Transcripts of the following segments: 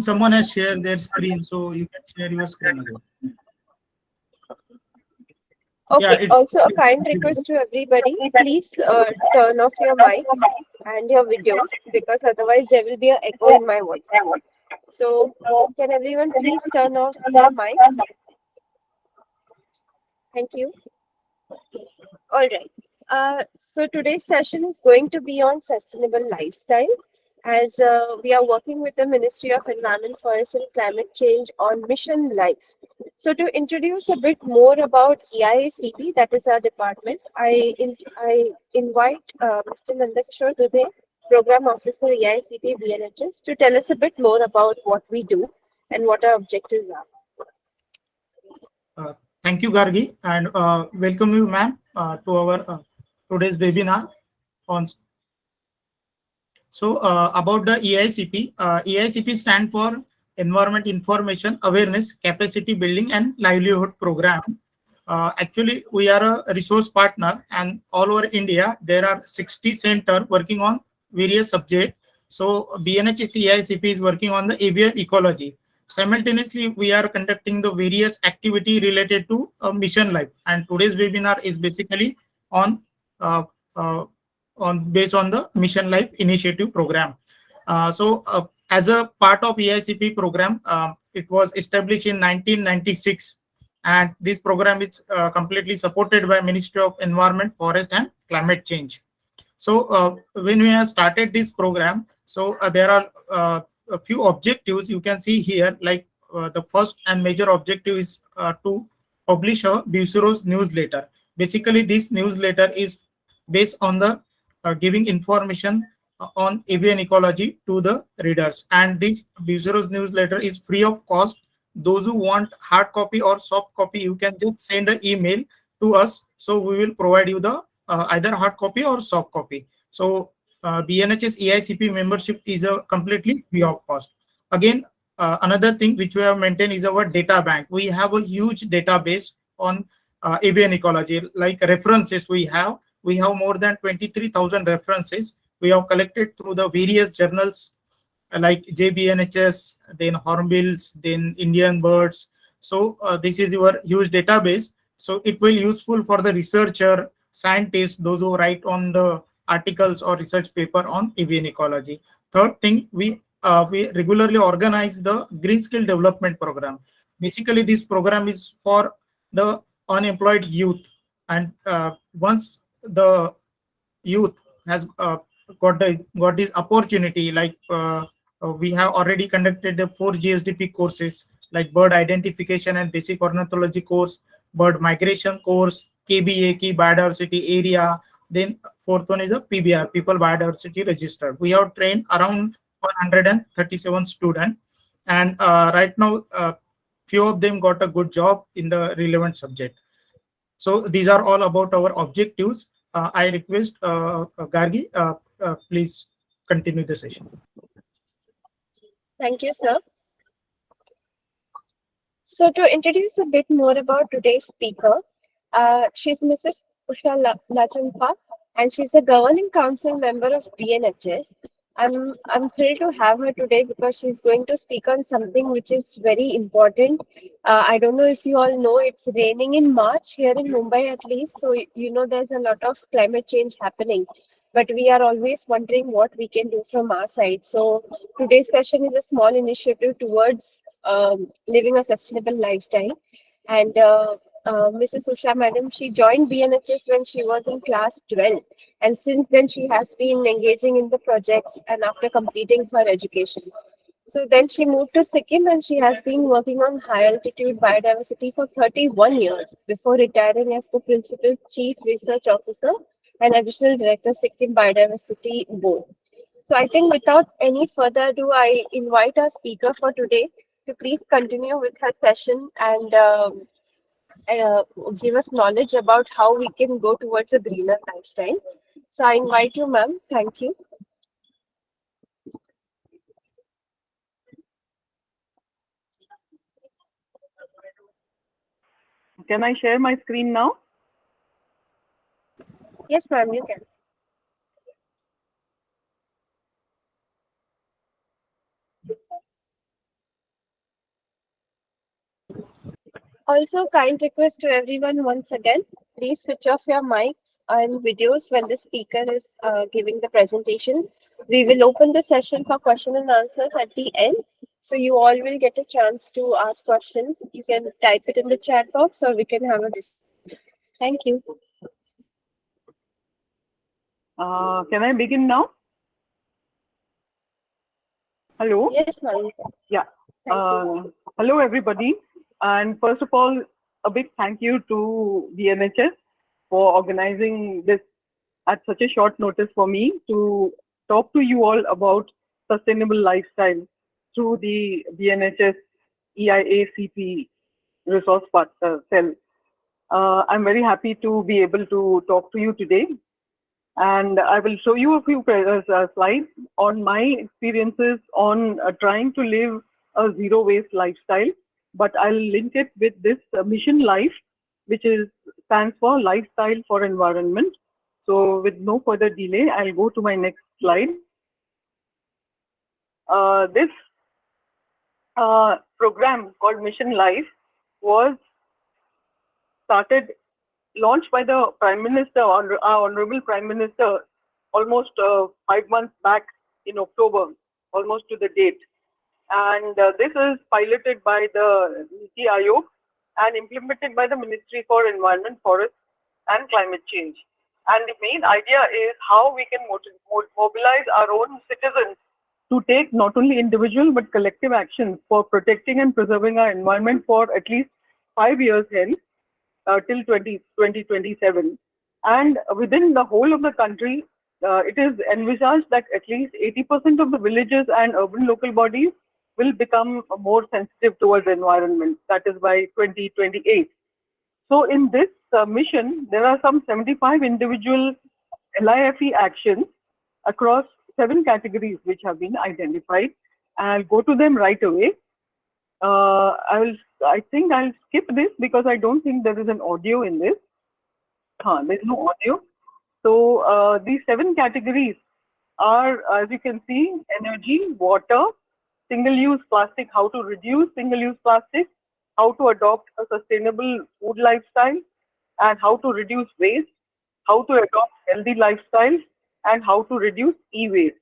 someone has shared their screen, so you can share your screen again. Yeah, Okay, also a kind request to everybody, please turn off your mic and your videos because otherwise there will be an echo in my voice. So can everyone please turn off their mics? Thank you. All right. So today's session is going to be on sustainable lifestyle as we are working with the Ministry of Environment, Forest and Climate Change on Mission Life. So to introduce a bit more about EIACP, that is our department, I invite Mr. Nandakishore Dubey, Program Officer EIACP BNHS, to tell us a bit more about what we do and what our objectives are. Thank you, Gargi, and welcome you, ma'am, to our today's webinar on. So, about the EICP, EICP stand for Environment Information Awareness Capacity Building and Livelihood Program. Actually, we are a resource partner, and all over India there are 60 centers working on various subjects. So, BNHS EICP is working on the avian ecology. Simultaneously, we are conducting the various activity related to mission life, and today's webinar is basically on uh, uh, based on the mission life initiative program. As a part of EICP program, it was established in 1996, and this program is completely supported by Ministry of Environment, Forest and Climate Change. So when we have started this program, so there are a few objectives you can see here. Like the first and major objective is to publish a Bureau's newsletter. Basically, this newsletter is based on the giving information on avian ecology to the readers, and this Bureau's newsletter is free of cost. Those who want hard copy or soft copy, you can just send an email to us, so we will provide you the either hard copy or soft copy. So BNHS EICP membership is a completely free of cost. Again, another thing which we have maintained is our data bank. We have a huge database on avian ecology, like references we have more than 23,000 references we have collected through the various journals like JBNHS, then Hornbills, then Indian Birds. So this is your huge database. So it will useful for the researcher, scientists, those who write on the articles or research paper on avian ecology. Third thing, we regularly organize the Green Skill Development Program. Basically, this program is for the unemployed youth, and once the youth has got this opportunity, like we have already conducted the 4 GSDP courses like bird identification and basic ornithology course, bird migration course, KBA, key biodiversity area. Then fourth one is a PBR, people biodiversity register. We have trained around 137 students, and right now few of them got a good job in the relevant subject. So these are all about our objectives. I request Gargi, please continue the session. Thank you, sir. So to introduce a bit more about today's speaker, she's Mrs. Usha Lachungpa, and she's a governing council member of BNHS. I'm thrilled to have her today because she's going to speak on something which is very important. I don't know if you all know, it's raining in March here in Mumbai at least, so you know there's a lot of climate change happening. But we are always wondering what we can do from our side. So today's session is a small initiative towards living a sustainable lifestyle. And Mrs. Usha Madam, she joined BNHS when she was in class 12. And since then, she has been engaging in the projects and after completing her education. So then she moved to Sikkim and she has been working on high altitude biodiversity for 31 years before retiring as the Principal Chief Research Officer and Additional Director, Sikkim Biodiversity Board. So I think without any further ado, I invite our speaker for today to please continue with her session and give us knowledge about how we can go towards a greener lifestyle. So I invite you, ma'am. Thank you. Can I share my screen now? Yes, ma'am, you can. Also, kind request to everyone once again, please switch off your mics and videos when the speaker is giving the presentation. We will open the session for question and answers at the end. So you all will get a chance to ask questions. You can type it in the chat box or we can have a discussion. Thank you. Can I begin now? Hello? Yes, ma'am. Yeah. Thank you. Hello, everybody. And first of all, a big thank you to BNHS for organizing this at such a short notice for me to talk to you all about sustainable lifestyle through the BNHS EIACP resource cell. I'm very happy to be able to talk to you today. And I will show you a few slides on my experiences on trying to live a zero waste lifestyle. But I'll link it with this mission life, which stands for lifestyle for environment. So with no further delay, I'll go to my next slide. This program called Mission Life was launched by the Prime Minister, our Honorable Prime Minister, almost 5 months back in October, almost to the date. And this is piloted by the Niti Aayog and implemented by the Ministry for Environment, Forest and Climate Change. And the main idea is how we can mobilize our own citizens to take not only individual but collective actions for protecting and preserving our environment for at least 5 years hence, till 2027. And within the whole of the country, it is envisaged that at least 80% of the villages and urban local bodies will become more sensitive towards the environment. That is by 2028. So in this mission, there are some 75 individual LIFE actions across 7 categories which have been identified. I'll go to them right away. I think I'll skip this because I don't think there is an audio in this. There's no audio. So these 7 categories are, as you can see, energy, water, single-use plastic, how to reduce single-use plastic, how to adopt a sustainable food lifestyle, and how to reduce waste, how to adopt healthy lifestyles, and how to reduce e-waste.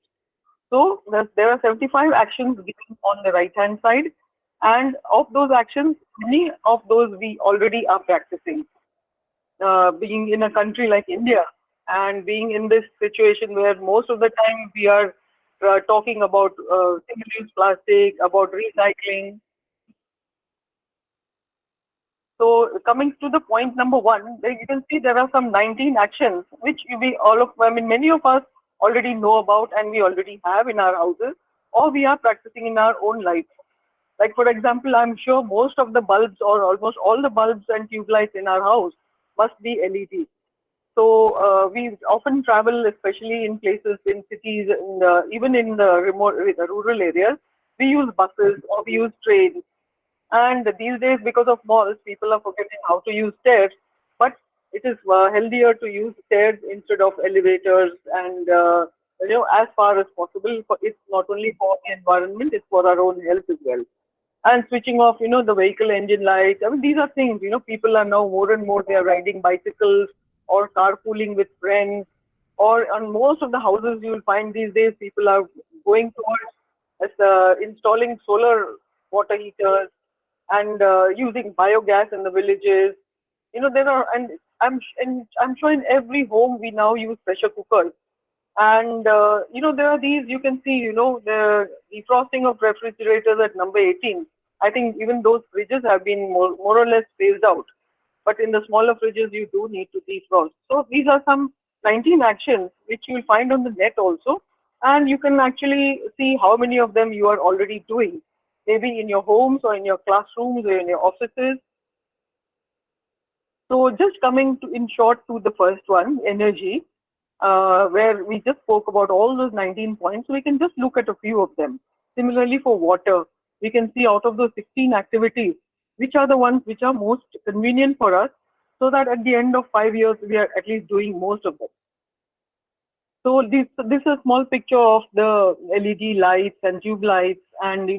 So there are 75 actions given on the right-hand side, and of those actions, many of those we already are practicing. Being in a country like India and being in this situation where most of the time we are talking about single-use plastic, about recycling. So coming to the point number 1, there you can see there are some 19 actions which many of us already know about and we already have in our houses or we are practicing in our own life. Like for example, I'm sure most of the bulbs or almost all the bulbs and tube lights in our house must be LED. So we often travel, especially in places in cities, even in the remote rural areas, we use buses or we use trains. And these days, because of malls, people are forgetting how to use stairs. But it is healthier to use stairs instead of elevators, and as far as possible. It's not only for the environment; it's for our own health as well. And switching off, the vehicle engine lights. I mean, these are things. People are now more and more they are riding bicycles or carpooling with friends. Or on most of the houses, you will find these days people are going towards installing solar water heaters and using biogas in the villages. There are, and I'm sure in every home we now use pressure cookers. And there are these, you can see, the defrosting of refrigerators at number 18. I think even those fridges have been more or less phased out. But in the smaller fridges, you do need to defrost. So these are some 19 actions which you will find on the net also. And you can actually see how many of them you are already doing, maybe in your homes or in your classrooms or in your offices. So just coming to, in short, to the first one, energy, where we just spoke about all those 19 points. We can just look at a few of them. Similarly, for water, we can see out of those 16 activities, which are the ones which are most convenient for us, so that at the end of 5 years, we are at least doing most of them. So this is a small picture of the LED lights and tube lights and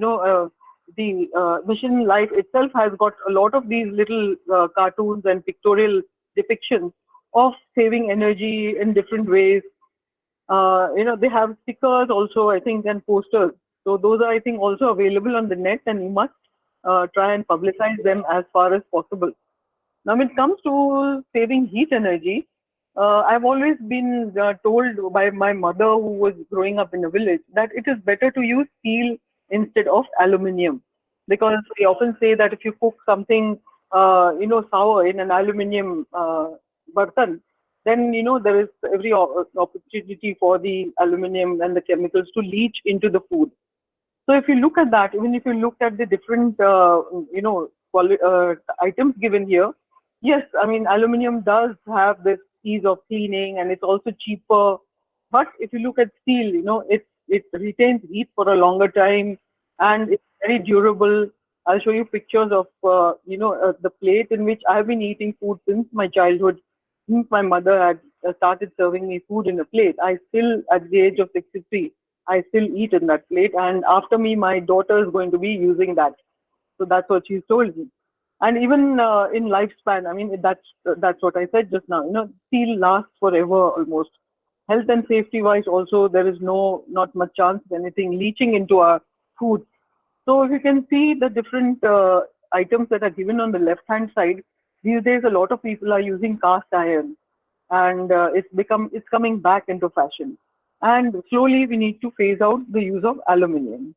mission life itself has got a lot of these little cartoons and pictorial depictions of saving energy in different ways. They have stickers also, I think, and posters. So those are, I think, also available on the net, and you must try and publicize them as far as possible. Now, when it comes to saving heat energy, I've always been told by my mother, who was growing up in a village, that it is better to use steel instead of aluminium, because we often say that if you cook something, sour in an aluminium bartan, then there is every opportunity for the aluminium and the chemicals to leach into the food. So if you look at that, even if you look at the different, items given here, yes, I mean, aluminum does have this ease of cleaning and it's also cheaper. But if you look at steel, it retains heat for a longer time and it's very durable. I'll show you pictures of, the plate in which I've been eating food since my childhood. Since my mother had started serving me food in a plate, I still, at the age of 63, I still eat in that plate. And after me, my daughter is going to be using that. So that's what she's told me. And even in lifespan, I mean, that's what I said just now. Steel lasts forever almost. Health and safety wise, also there is not much chance of anything leaching into our food. So if you can see the different items that are given on the left hand side, these days a lot of people are using cast iron, and it's coming back into fashion. And slowly we need to phase out the use of aluminium.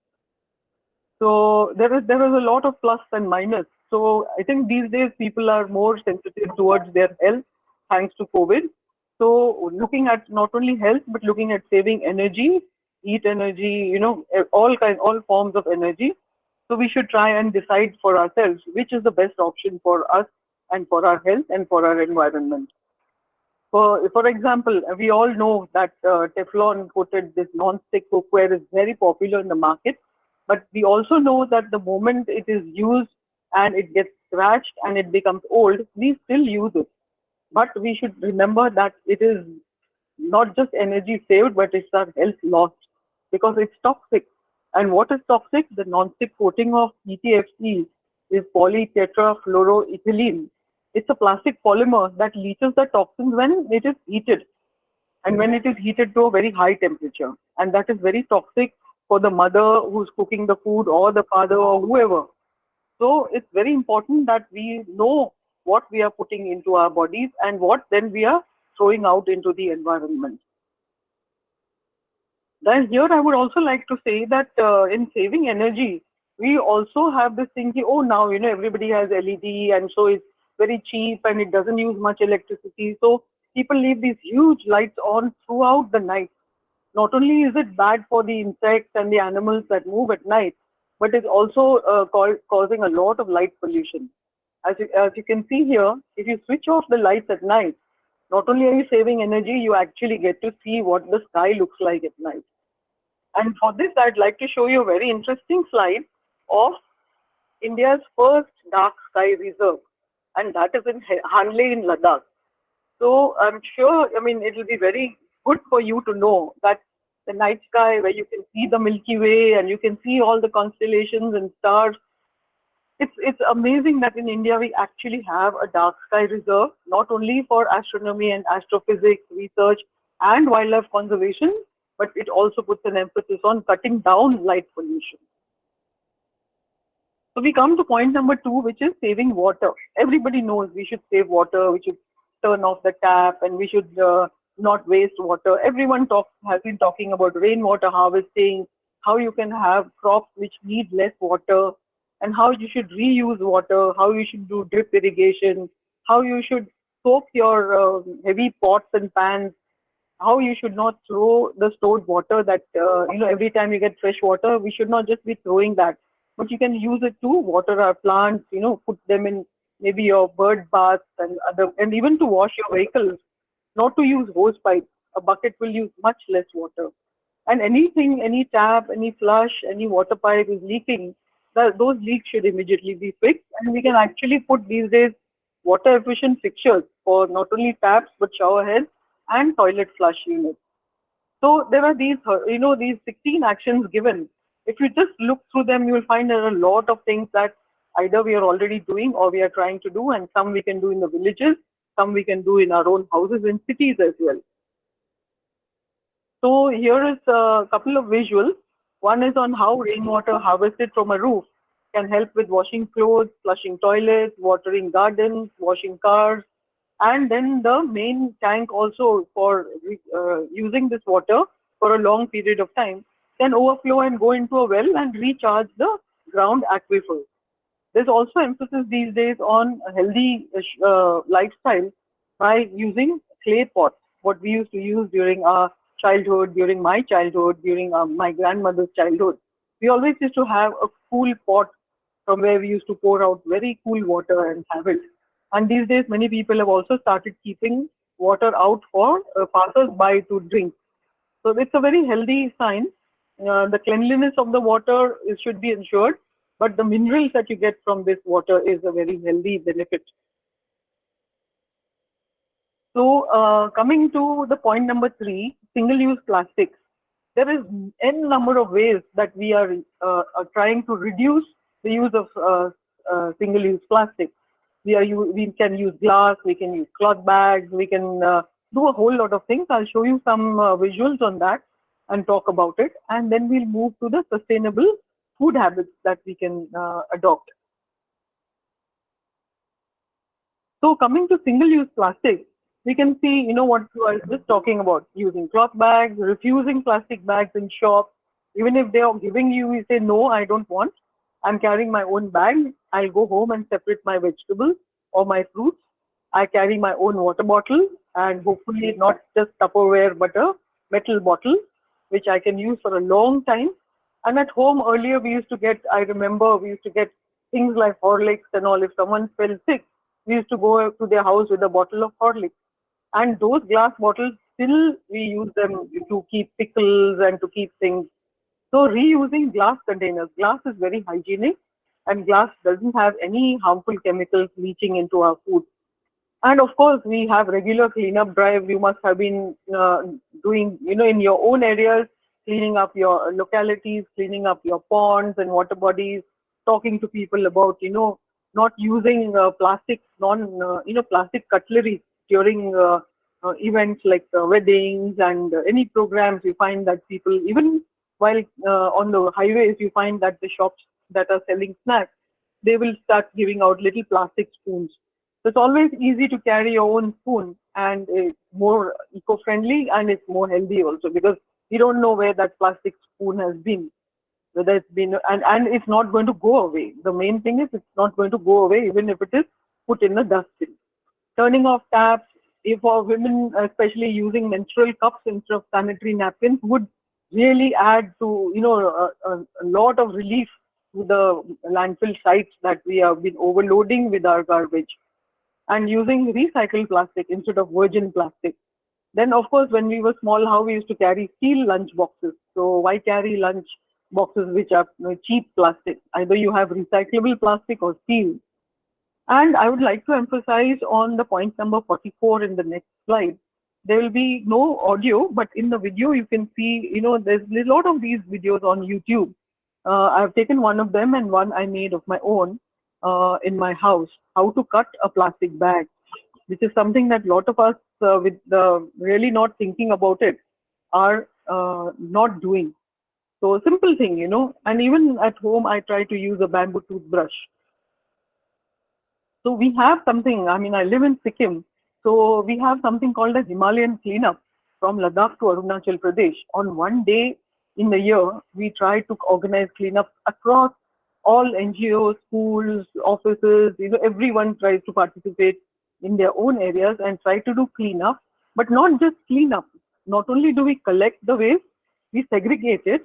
So there is a lot of plus and minus. So I think these days people are more sensitive towards their health thanks to COVID. So looking at not only health but looking at saving energy, heat energy, all forms of energy. So we should try and decide for ourselves which is the best option for us and for our health and for our environment. For example, we all know that Teflon coated this non-stick cookware is very popular in the market, but we also know that the moment it is used and it gets scratched and it becomes old, we still use it. But we should remember that it is not just energy saved, but it's our health lost because it's toxic. And what is toxic? The non-stick coating of PTFE is polytetrafluoroethylene. It's a plastic polymer that leaches the toxins when it is heated and when it is heated to a very high temperature. And that is very toxic for the mother who's cooking the food or the father or whoever. So it's very important that we know what we are putting into our bodies and what then we are throwing out into the environment. Then here I would also like to say that in saving energy, we also have this thinking, oh, now, everybody has LED and so it's very cheap and it doesn't use much electricity. So people leave these huge lights on throughout the night. Not only is it bad for the insects and the animals that move at night, but it's also causing a lot of light pollution. As you can see here, if you switch off the lights at night, not only are you saving energy, you actually get to see what the sky looks like at night. And for this, I'd like to show you a very interesting slide of India's first dark sky reserve, and that is in Hanle in Ladakh. So I'm sure, I mean, it will be very good for you to know that the night sky where you can see the Milky Way and you can see all the constellations and stars. It's amazing that in India we actually have a dark sky reserve, not only for astronomy and astrophysics research and wildlife conservation, but it also puts an emphasis on cutting down light pollution. So we come to point number 2, which is saving water. Everybody knows we should save water, we should turn off the tap, and we should not waste water. Everyone has been talking about rainwater harvesting, how you can have crops which need less water, and how you should reuse water, how you should do drip irrigation, how you should soak your heavy pots and pans, how you should not throw the stored water that, every time you get fresh water, we should not just be throwing that, but you can use it to water our plants, put them in maybe your bird baths and even to wash your vehicles, not to use hose pipes. A bucket will use much less water. And anything, any tap, any flush, any water pipe is leaking, those leaks should immediately be fixed. And we can actually put these days water efficient fixtures for not only taps but shower heads and toilet flush units. So there are these 16 actions given, if you just look through them, you will find there are a lot of things that either we are already doing or we are trying to do, and some we can do in the villages, some we can do in our own houses in cities as well. So here is a couple of visuals. One is on how rainwater harvested from a roof can help with washing clothes, flushing toilets, watering gardens, washing cars, and then the main tank also for using this water for a long period of time can overflow and go into a well and recharge the ground aquifer. There's also emphasis these days on a healthy lifestyle by using clay pots, what we used to use during our childhood, during my childhood, during my grandmother's childhood. We always used to have a cool pot from where we used to pour out very cool water and have it. And these days, many people have also started keeping water out for passers-by to drink. So it's a very healthy sign. The cleanliness of the water should be ensured, but the minerals that you get from this water is a very healthy benefit. So coming to the point number 3, single-use plastics. There is n number of ways that we are trying to reduce the use of single-use plastic. We can use glass, we can use cloth bags, we can do a whole lot of things. I'll show you some visuals on that and talk about it, and then we'll move to the sustainable food habits that we can adopt. So coming to single-use plastic, we can see, what I was just talking about, using cloth bags, refusing plastic bags in shops. Even if they are giving you say, no, I don't want, I'm carrying my own bag. I'll go home and separate my vegetables or my fruits. I carry my own water bottle, and hopefully not just Tupperware, but a metal bottle, which I can use for a long time. And at home earlier, I remember we used to get things like Horlicks and all. If someone fell sick, we used to go to their house with a bottle of Horlicks. And those glass bottles, still we use them to keep pickles and to keep things. So reusing glass containers. Glass is very hygienic, and glass doesn't have any harmful chemicals leaching into our food. And of course, we have regular cleanup drive. You must have been doing, in your own areas, cleaning up your localities, cleaning up your ponds and water bodies, talking to people about, not using plastic, plastic cutlery during events like weddings and any programs. You find that people, even while on the highways, you find that the shops that are selling snacks, they will start giving out little plastic spoons. So it's always easy to carry your own spoon, and it's more eco-friendly and it's more healthy also, because you don't know where that plastic spoon has been, whether it's been, and it's not going to go away. The main thing is it's not going to go away even if it is put in a dustbin. Turning off taps, if for women, especially using menstrual cups instead of sanitary napkins, would really add to, a lot of relief to the landfill sites that we have been overloading with our garbage. And using recycled plastic instead of virgin plastic. Then, of course, when we were small, how we used to carry steel lunch boxes. So why carry lunch boxes which are cheap plastic? Either you have recyclable plastic or steel. And I would like to emphasize on the point number 44 in the next slide. There will be no audio, but in the video you can see, there's a lot of these videos on YouTube. I've taken one of them and one I made of my own in my house, how to cut a plastic bag, which is something that a lot of us with really not thinking about it are not doing. So a simple thing, and even at home, I try to use a bamboo toothbrush. So we have something, I live in Sikkim, so we have something called a Himalayan cleanup from Ladakh to Arunachal Pradesh. On one day in the year, we try to organize cleanups across all NGOs, schools, offices, everyone tries to participate in their own areas and try to do cleanup, but not just cleanup. Not only do we collect the waste, we segregate it,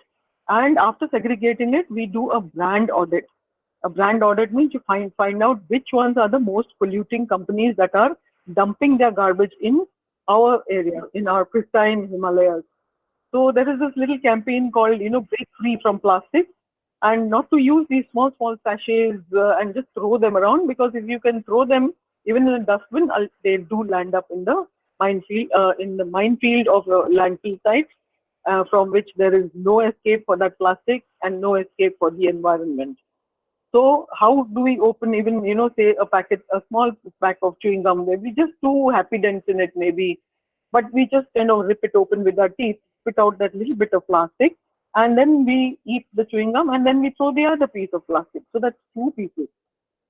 and after segregating it, we do a brand audit. A brand audit means you find out which ones are the most polluting companies that are dumping their garbage in our area, in our pristine Himalayas. So there is this little campaign called, Break Free from Plastic, and not to use these small sachets and just throw them around, because if you can throw them even in a dustbin, they do land up in the minefield of landfill sites, from which there is no escape for that plastic and no escape for the environment. So how do we open even, say a small pack of chewing gum, maybe just two happy dents in it maybe, but we just rip it open with our teeth, spit out that little bit of plastic, and then we eat the chewing gum, and then we throw the other piece of plastic. So that's two pieces.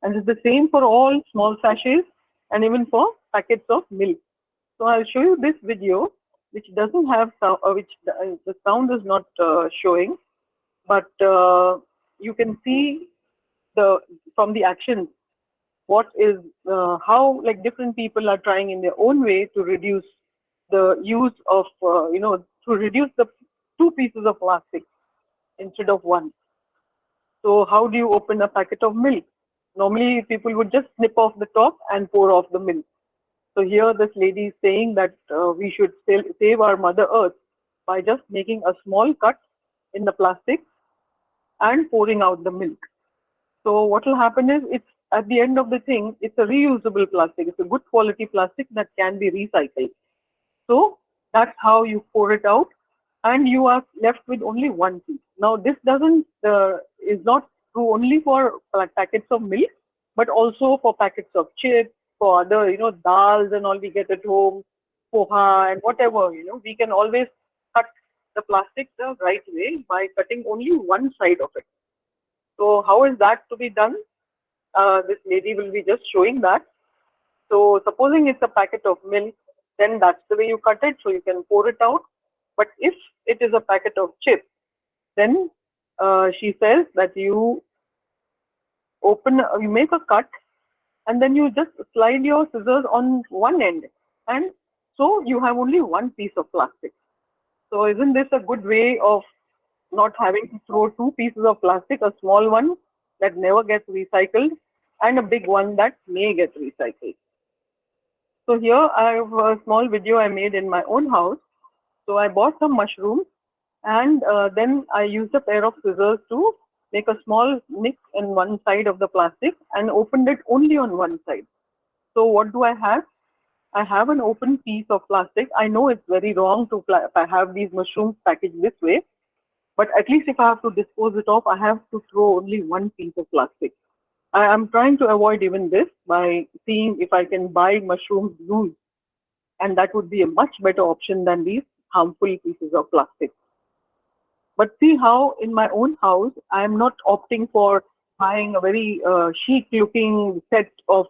And it's the same for all small sachets and even for packets of milk. So I'll show you this video, which doesn't have sound, the sound is not showing, but you can see the from the actions what is how like different people are trying in their own way to reduce the use of to reduce the two pieces of plastic instead of one. So how do you open a packet of milk? Normally people would just snip off the top and pour off the milk. So here this lady is saying that we should save our Mother Earth by just making a small cut in the plastic and pouring out the milk. So what will happen is, it's at the end of the thing, it's a reusable plastic. It's a good quality plastic that can be recycled. So that's how you pour it out, and you are left with only one piece. Now this doesn't is not true only for packets of milk, but also for packets of chips, for other dals and all we get at home, poha and whatever. We can always cut the plastic the right way by cutting only one side of it. So how is that to be done? This lady will be just showing that. So supposing it's a packet of milk, then that's the way you cut it, so you can pour it out. But if it is a packet of chips, then she says that you make a cut, and then you just slide your scissors on one end, and so you have only one piece of plastic. So isn't this a good way of not having to throw two pieces of plastic, a small one that never gets recycled and a big one that may get recycled? So here I have a small video I made in my own house. So I bought some mushrooms, and then I used a pair of scissors to make a small nick in one side of the plastic and opened it only on one side. So what do I have? I have an open piece of plastic. I know it's very wrong to have these mushrooms packaged this way, but at least if I have to dispose it off, I have to throw only one piece of plastic. I am trying to avoid even this by seeing if I can buy mushrooms loose, and that would be a much better option than these harmful pieces of plastic. But see how in my own house, I am not opting for buying a very chic looking set of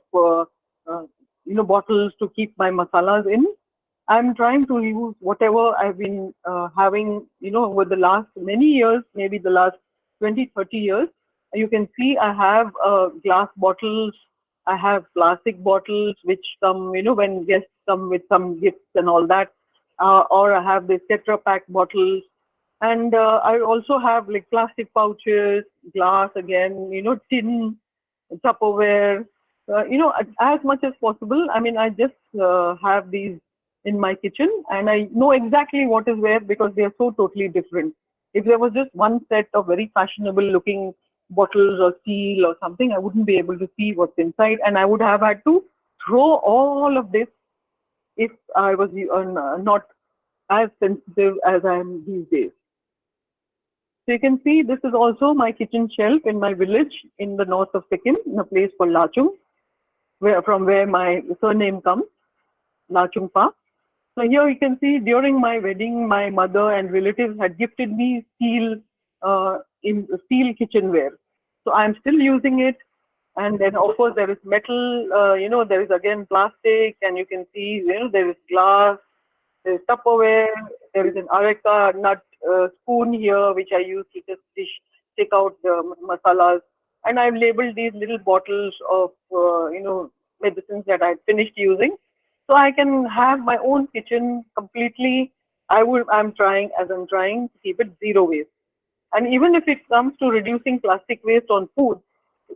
bottles to keep my masalas in. I'm trying to use whatever I've been having, over the last many years, maybe the last 20, 30 years. You can see I have glass bottles, I have plastic bottles, which come, when guests come with some gifts and all that, or I have the Tetra Pak bottles. And I also have like plastic pouches, glass again, tin, Tupperware, as much as possible. I mean, I just have these in my kitchen, and I know exactly what is where because they are so totally different. If there was just one set of very fashionable looking bottles or steel or something, I wouldn't be able to see what's inside, and I would have had to throw all of this if I was not as sensitive as I am these days. So you can see this is also my kitchen shelf in my village in the north of Sikkim, in a place called Lachungpa, from where my surname comes, Lachungpa. So here you can see during my wedding, my mother and relatives had gifted me steel kitchenware. So I'm still using it. And then of course there is metal, there is again plastic, and you can see, there is glass, there is Tupperware, there is an areca nut spoon here, which I use to just take out the masalas. And I've labeled these little bottles of, medicines that I finished using. So I can have my own kitchen completely. I'm trying to keep it zero waste. And even if it comes to reducing plastic waste on food,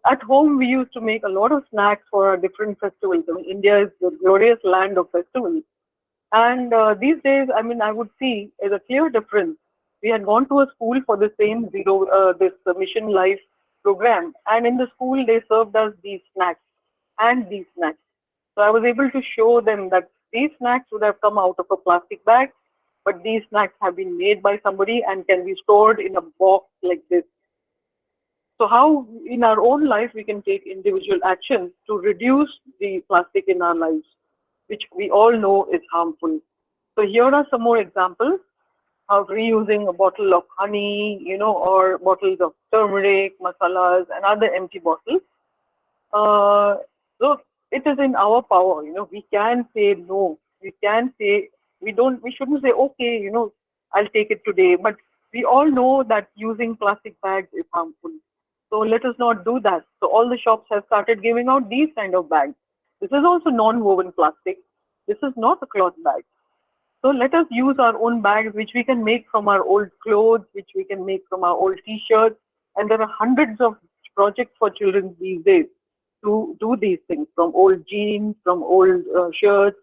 at home we used to make a lot of snacks for our different festivals. I mean, India is the glorious land of festivals. And these days, I mean, I would see is a clear difference. We had gone to a school for the same this Mission Life program, and in the school they served us these snacks and these snacks. So I was able to show them that these snacks would have come out of a plastic bag, but these snacks have been made by somebody and can be stored in a box like this. So how in our own life we can take individual actions to reduce the plastic in our lives, which we all know is harmful. So here are some more examples of reusing a bottle of honey, or bottles of turmeric, masalas, and other empty bottles. So it is in our power, we can say no. We can say we shouldn't say, okay, I'll take it today. But we all know that using plastic bags is harmful. So let us not do that. So all the shops have started giving out these kind of bags. This is also non-woven plastic. This is not a cloth bag. So let us use our own bags, which we can make from our old clothes, which we can make from our old t-shirts. And there are hundreds of projects for children these days to do these things, from old jeans, from old shirts.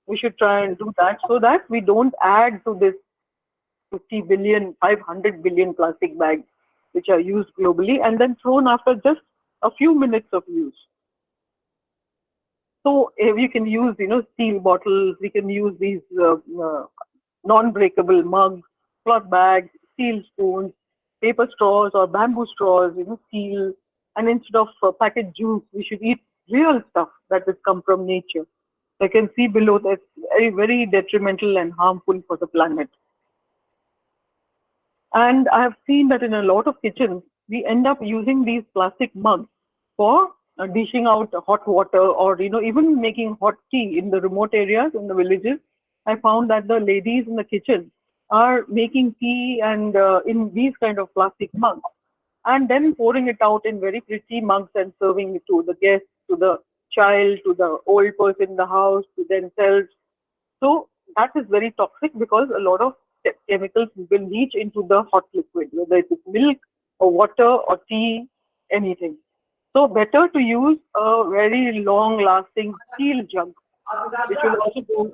We should try and do that so that we don't add to this 50 billion, 500 billion plastic bags which are used globally and then thrown after just a few minutes of use. So we can use, steel bottles, we can use these non-breakable mugs, cloth bags, steel spoons, paper straws or bamboo straws, steel. And instead of packet juice, we should eat real stuff that has come from nature. I can see below that's very, very detrimental and harmful for the planet. And I have seen that in a lot of kitchens, we end up using these plastic mugs for dishing out hot water or, even making hot tea in the remote areas, in the villages. I found that the ladies in the kitchen are making tea and in these kind of plastic mugs and then pouring it out in very pretty mugs and serving it to the guests, to the child, to the old person in the house, to themselves. So that is very toxic because a lot of chemicals will leach into the hot liquid, whether it is milk or water or tea, anything. So better to use a very long-lasting steel jug, which will also go.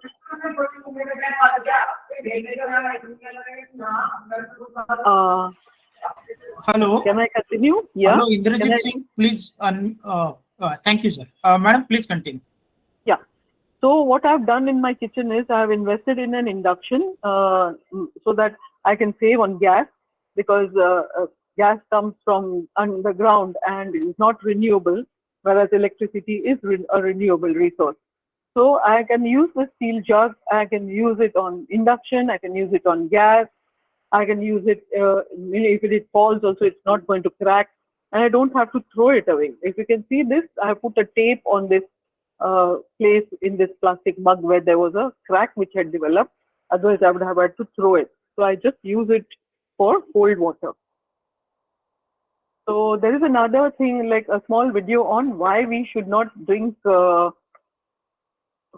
Hello. Can I continue? Yeah. Hello, Indrajit Singh, please. Thank you, sir. Madam, please continue. Yeah. So what I've done in my kitchen is I've invested in an induction so that I can save on gas because gas comes from underground and is not renewable, whereas electricity is a renewable resource. So I can use the steel jug, I can use it on induction, I can use it on gas, I can use it, if it falls also, it's not going to crack, and I don't have to throw it away. If you can see this, I have put a tape on this place in this plastic mug where there was a crack which had developed. Otherwise, I would have had to throw it. So I just use it for cold water. So there is another thing, like a small video on why we should not drink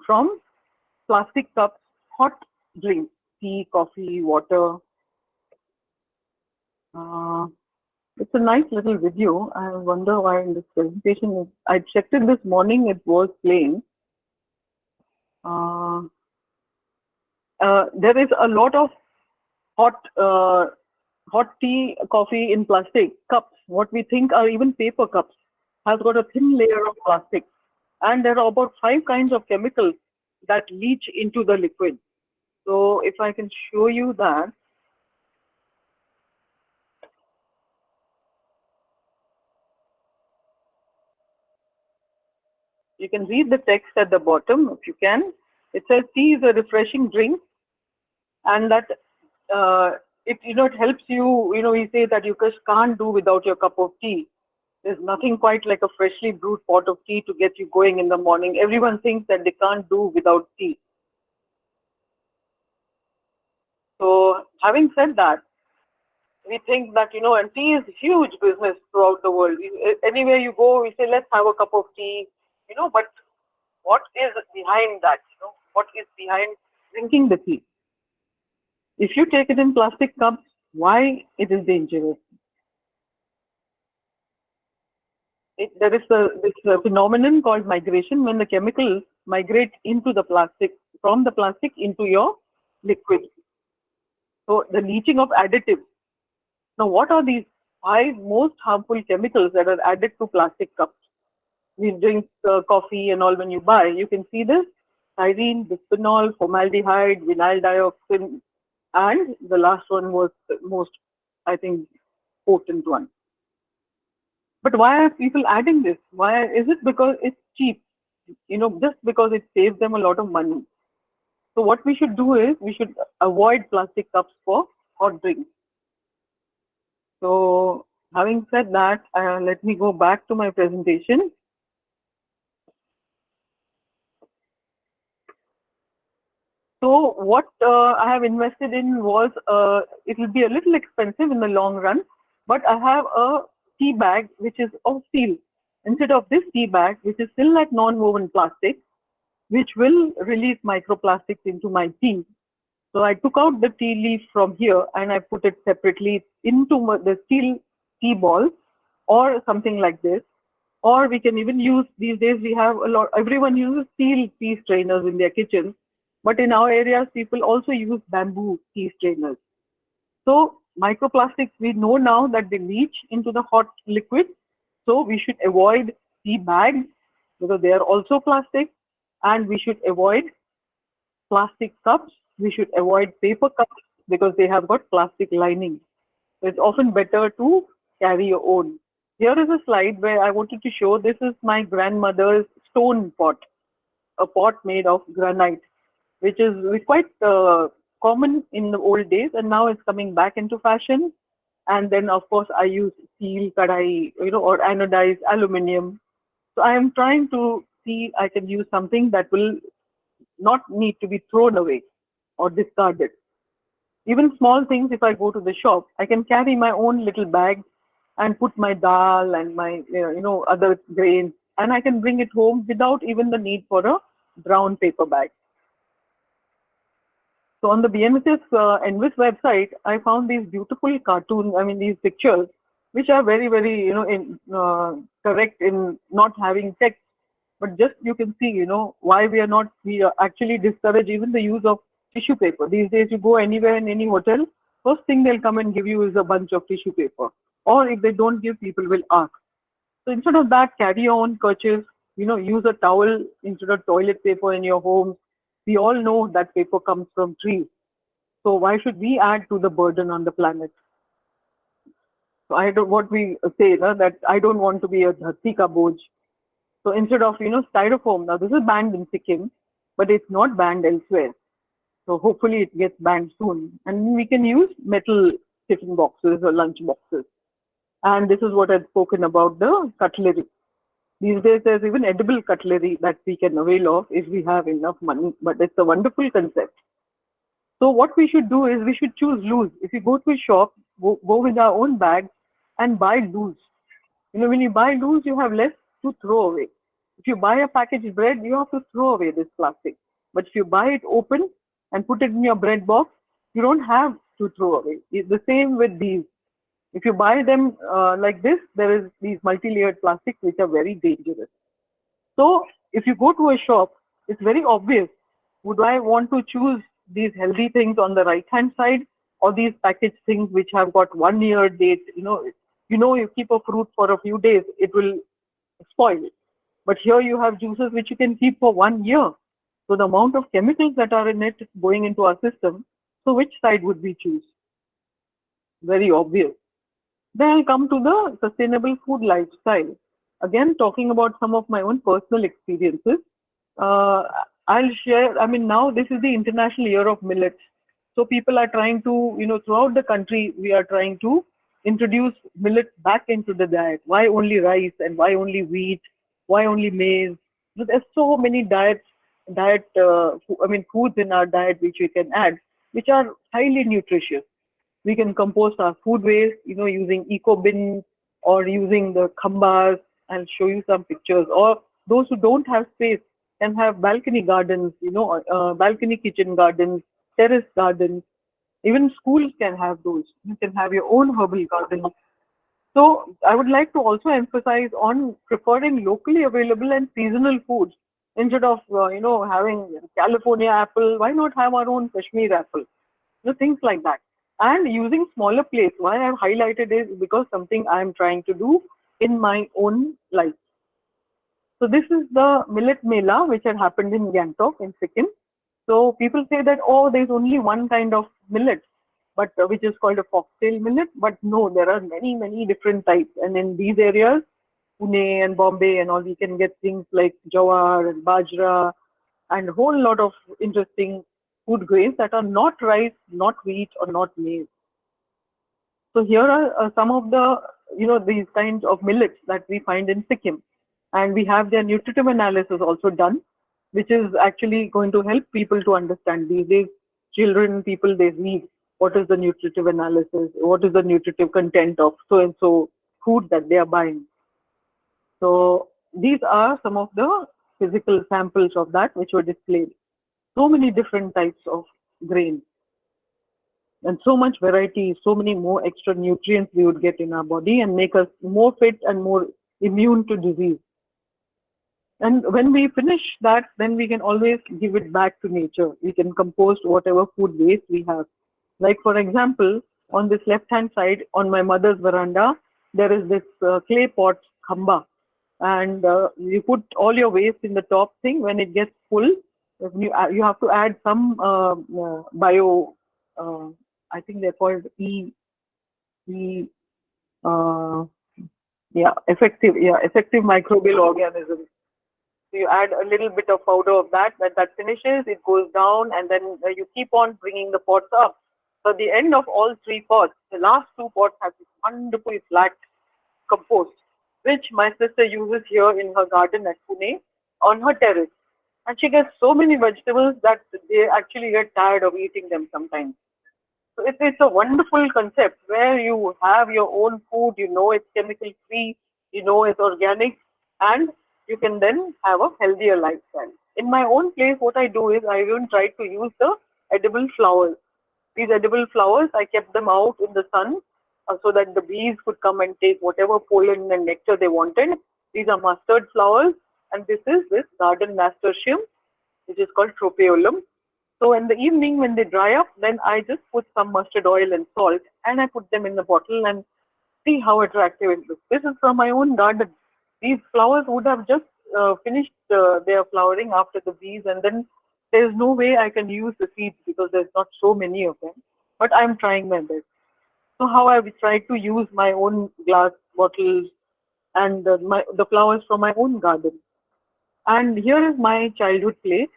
from plastic cups hot drinks, tea, coffee, water. It's a nice little video. I wonder why in this presentation, I checked it this morning, it was playing. There is a lot of hot tea, coffee in plastic cups. What we think are even paper cups has got a thin layer of plastic. And there are about 5 kinds of chemicals that leach into the liquid. So if I can show you that. You can read the text at the bottom if you can. It says tea is a refreshing drink and that it helps you, we say that you just can't do without your cup of tea. There's nothing quite like a freshly brewed pot of tea to get you going in the morning. Everyone thinks that they can't do without tea. So having said that, we think that, and tea is huge business throughout the world. Anywhere you go, we say, let's have a cup of tea, but what is behind that? What is behind drinking the tea? If you take it in plastic cups, why it is dangerous? There is this phenomenon called migration when the chemicals migrate into the plastic, from the plastic into your liquid. So the leaching of additives. Now, what are these 5 most harmful chemicals that are added to plastic cups? We drink coffee and all when you buy. You can see this. styrene, bisphenol, formaldehyde, vinyl dioxin, and the last one was the most, I think, potent one. But why are people adding this? Why is it? Because it's cheap, just because it saves them a lot of money. So what we should do is we should avoid plastic cups for hot drinks. So having said that, let me go back to my presentation. So what I have invested in was, it will be a little expensive in the long run, but I have a tea bag which is of steel. Instead of this tea bag, which is still like non-woven plastic, which will release microplastics into my tea. So I took out the tea leaf from here and I put it separately into the steel tea ball or something like this. Or we can even use, these days we have a lot, everyone uses steel tea strainers in their kitchens. But in our areas, people also use bamboo tea strainers. So microplastics, we know now that they leach into the hot liquid. So we should avoid tea bags because they are also plastic. And we should avoid plastic cups. We should avoid paper cups because they have got plastic lining. So it's often better to carry your own. Here is a slide where I wanted to show, this is my grandmother's stone pot, a pot made of granite, which is quite common in the old days, and now it's coming back into fashion. And then, of course, I use steel kadai, or anodized aluminium. So I am trying to see I can use something that will not need to be thrown away or discarded. Even small things, if I go to the shop, I can carry my own little bag and put my dal and my other grains, and I can bring it home without even the need for a brown paper bag. So on the BNHS Envis website, I found these beautiful cartoons, I mean these pictures, which are very, very, correct in not having text, but just you can see, why we actually discourage even the use of tissue paper. These days you go anywhere in any hotel, first thing they'll come and give you is a bunch of tissue paper. Or if they don't give, people will ask. So instead of that, carry your own kerchief, use a towel instead of toilet paper in your home. We all know that paper comes from trees. So why should we add to the burden on the planet? So I don't, what we say, that I don't want to be a dharti ka boj. So instead of, styrofoam, now this is banned in Sikkim, but it's not banned elsewhere. So hopefully it gets banned soon. And we can use metal tiffin boxes or lunch boxes. And this is what I've spoken about, the cutlery. These days there's even edible cutlery that we can avail of if we have enough money, but it's a wonderful concept. So what we should do is we should choose loose. If you go to a shop, go with our own bag and buy loose. When you buy loose, you have less to throw away. If you buy a packaged bread, you have to throw away this plastic. But if you buy it open and put it in your bread box, you don't have to throw away. It's the same with these. If you buy them like this, there is these multi-layered plastics which are very dangerous. So if you go to a shop, it's very obvious. Would I want to choose these healthy things on the right hand side or these packaged things which have got 1 year date? You keep a fruit for a few days, it will spoil. But here you have juices which you can keep for 1 year. So the amount of chemicals that are in it going into our system. So which side would we choose? Very obvious. Then I'll come to the sustainable food lifestyle. Again, talking about some of my own personal experiences. Uh, I'll share, I mean, now this is the International Year of Millets. So people are trying to, throughout the country, we are trying to introduce millet back into the diet. Why only rice and why only wheat? Why only maize? So there's so many foods in our diet which we can add, which are highly nutritious. We can compost our food waste, using eco bins or using the khambas. I'll show you some pictures. Or those who don't have space can have balcony gardens, balcony kitchen gardens, terrace gardens. Even schools can have those. You can have your own herbal garden. So I would like to also emphasize on preferring locally available and seasonal foods instead of having California apple. Why not have our own Kashmir apple? Things like that. And using smaller plates. Why I've highlighted is because something I'm trying to do in my own life. So this is the millet mela which had happened in Gangtok in Sikkim. So people say that, oh, there's only one kind of millet, but which is called a foxtail millet. But no, there are many, many different types. And in these areas, Pune and Bombay and all, we can get things like jawar and bajra and a whole lot of interesting food grains that are not rice, not wheat, or not maize. So here are some of the, these kinds of millets that we find in Sikkim. And we have their nutritive analysis also done, which is actually going to help people to understand. These days, children, people, they read what is the nutritive analysis, what is the nutritive content of so and so food that they are buying. So these are some of the physical samples of that which were displayed. So many different types of grains and so much variety, so many more extra nutrients we would get in our body and make us more fit and more immune to disease. And when we finish that, then we can always give it back to nature. We can compost whatever food waste we have. Like for example, on this left-hand side, on my mother's veranda, there is this clay pot khamba. And you put all your waste in the top thing. When it gets full, you have to add some bio, I think they're called uh, effective microbial organisms. So you add a little bit of powder of that. When that finishes, it goes down, and then you keep on bringing the pots up. So at the end of all three pots, the last two pots have this wonderful flat compost, which my sister uses here in her garden at Pune on her terrace. And she gets so many vegetables that they actually get tired of eating them sometimes. So it's a wonderful concept where you have your own food, you know it's chemical free, you know it's organic, and you can then have a healthier lifestyle. In my own place, what I do is I even try to use the edible flowers. These edible flowers, I kept them out in the sun so that the bees could come and take whatever pollen and nectar they wanted. These are mustard flowers, and this is this garden nasturtium, which is called tropaeolum. So in the evening when they dry up, then I just put some mustard oil and salt and I put them in the bottle and see how attractive it looks. This is from my own garden. These flowers would have just finished their flowering after the bees, and then there is no way I can use the seeds because there's not so many of them. But I'm trying my best. So how I tried to use my own glass bottles and the flowers from my own garden. And here is my childhood plate.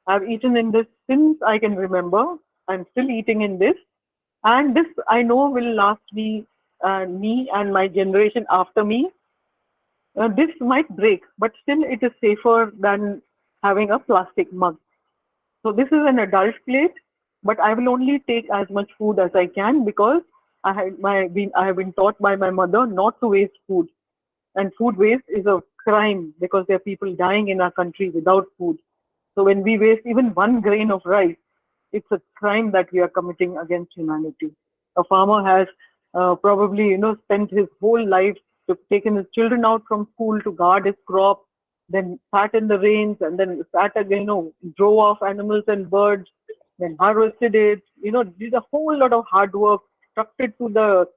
I've eaten in this since I can remember. I'm still eating in this. And this I know will last me and my generation after me. This might break, but still it is safer than having a plastic mug. So this is an adult plate, but I will only take as much food as I can because I have been taught by my mother not to waste food. And food waste is a crime because there are people dying in our country without food. So when we waste even one grain of rice, it's a crime that we are committing against humanity. A farmer has probably, spent his whole life to taken his children out from school to guard his crop, then sat in the rains, and then sat again, drove off animals and birds, then harvested it. Did a whole lot of hard work, trucked it to the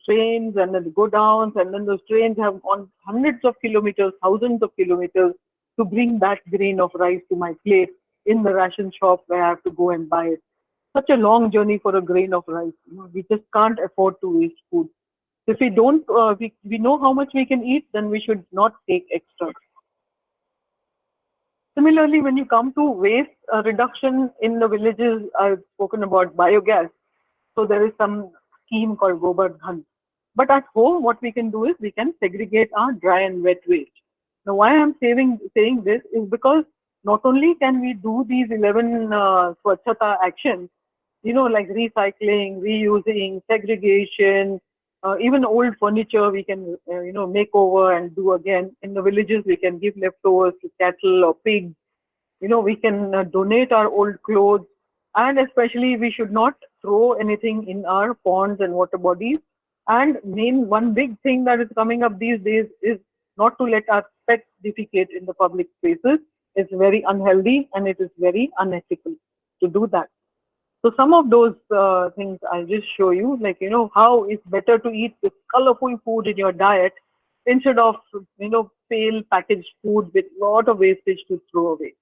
trains and then go downs, and then those trains have gone hundreds of kilometers, thousands of kilometers to bring that grain of rice to my plate in the ration shop where I have to go and buy it. Such a long journey for a grain of rice. We just can't afford to waste food. If we don't, we know how much we can eat, then we should not take extra. Similarly, when you come to waste reduction in the villages, I've spoken about biogas. So there is some scheme called Gobar Dhan. But at home, what we can do is we can segregate our dry and wet waste. Now, why I'm saying this is because not only can we do these 11 Swachhata actions, like recycling, reusing, segregation, even old furniture we can, make over and do again. In the villages, we can give leftovers to cattle or pigs. We can donate our old clothes, and especially we should not throw anything in our ponds and water bodies. And one big thing that is coming up these days is not to let our pets defecate in the public spaces. It's very unhealthy and it is very unethical to do that. So some of those things I'll just show you, like, how it's better to eat this colorful food in your diet instead of pale packaged food with lot of wastage to throw away.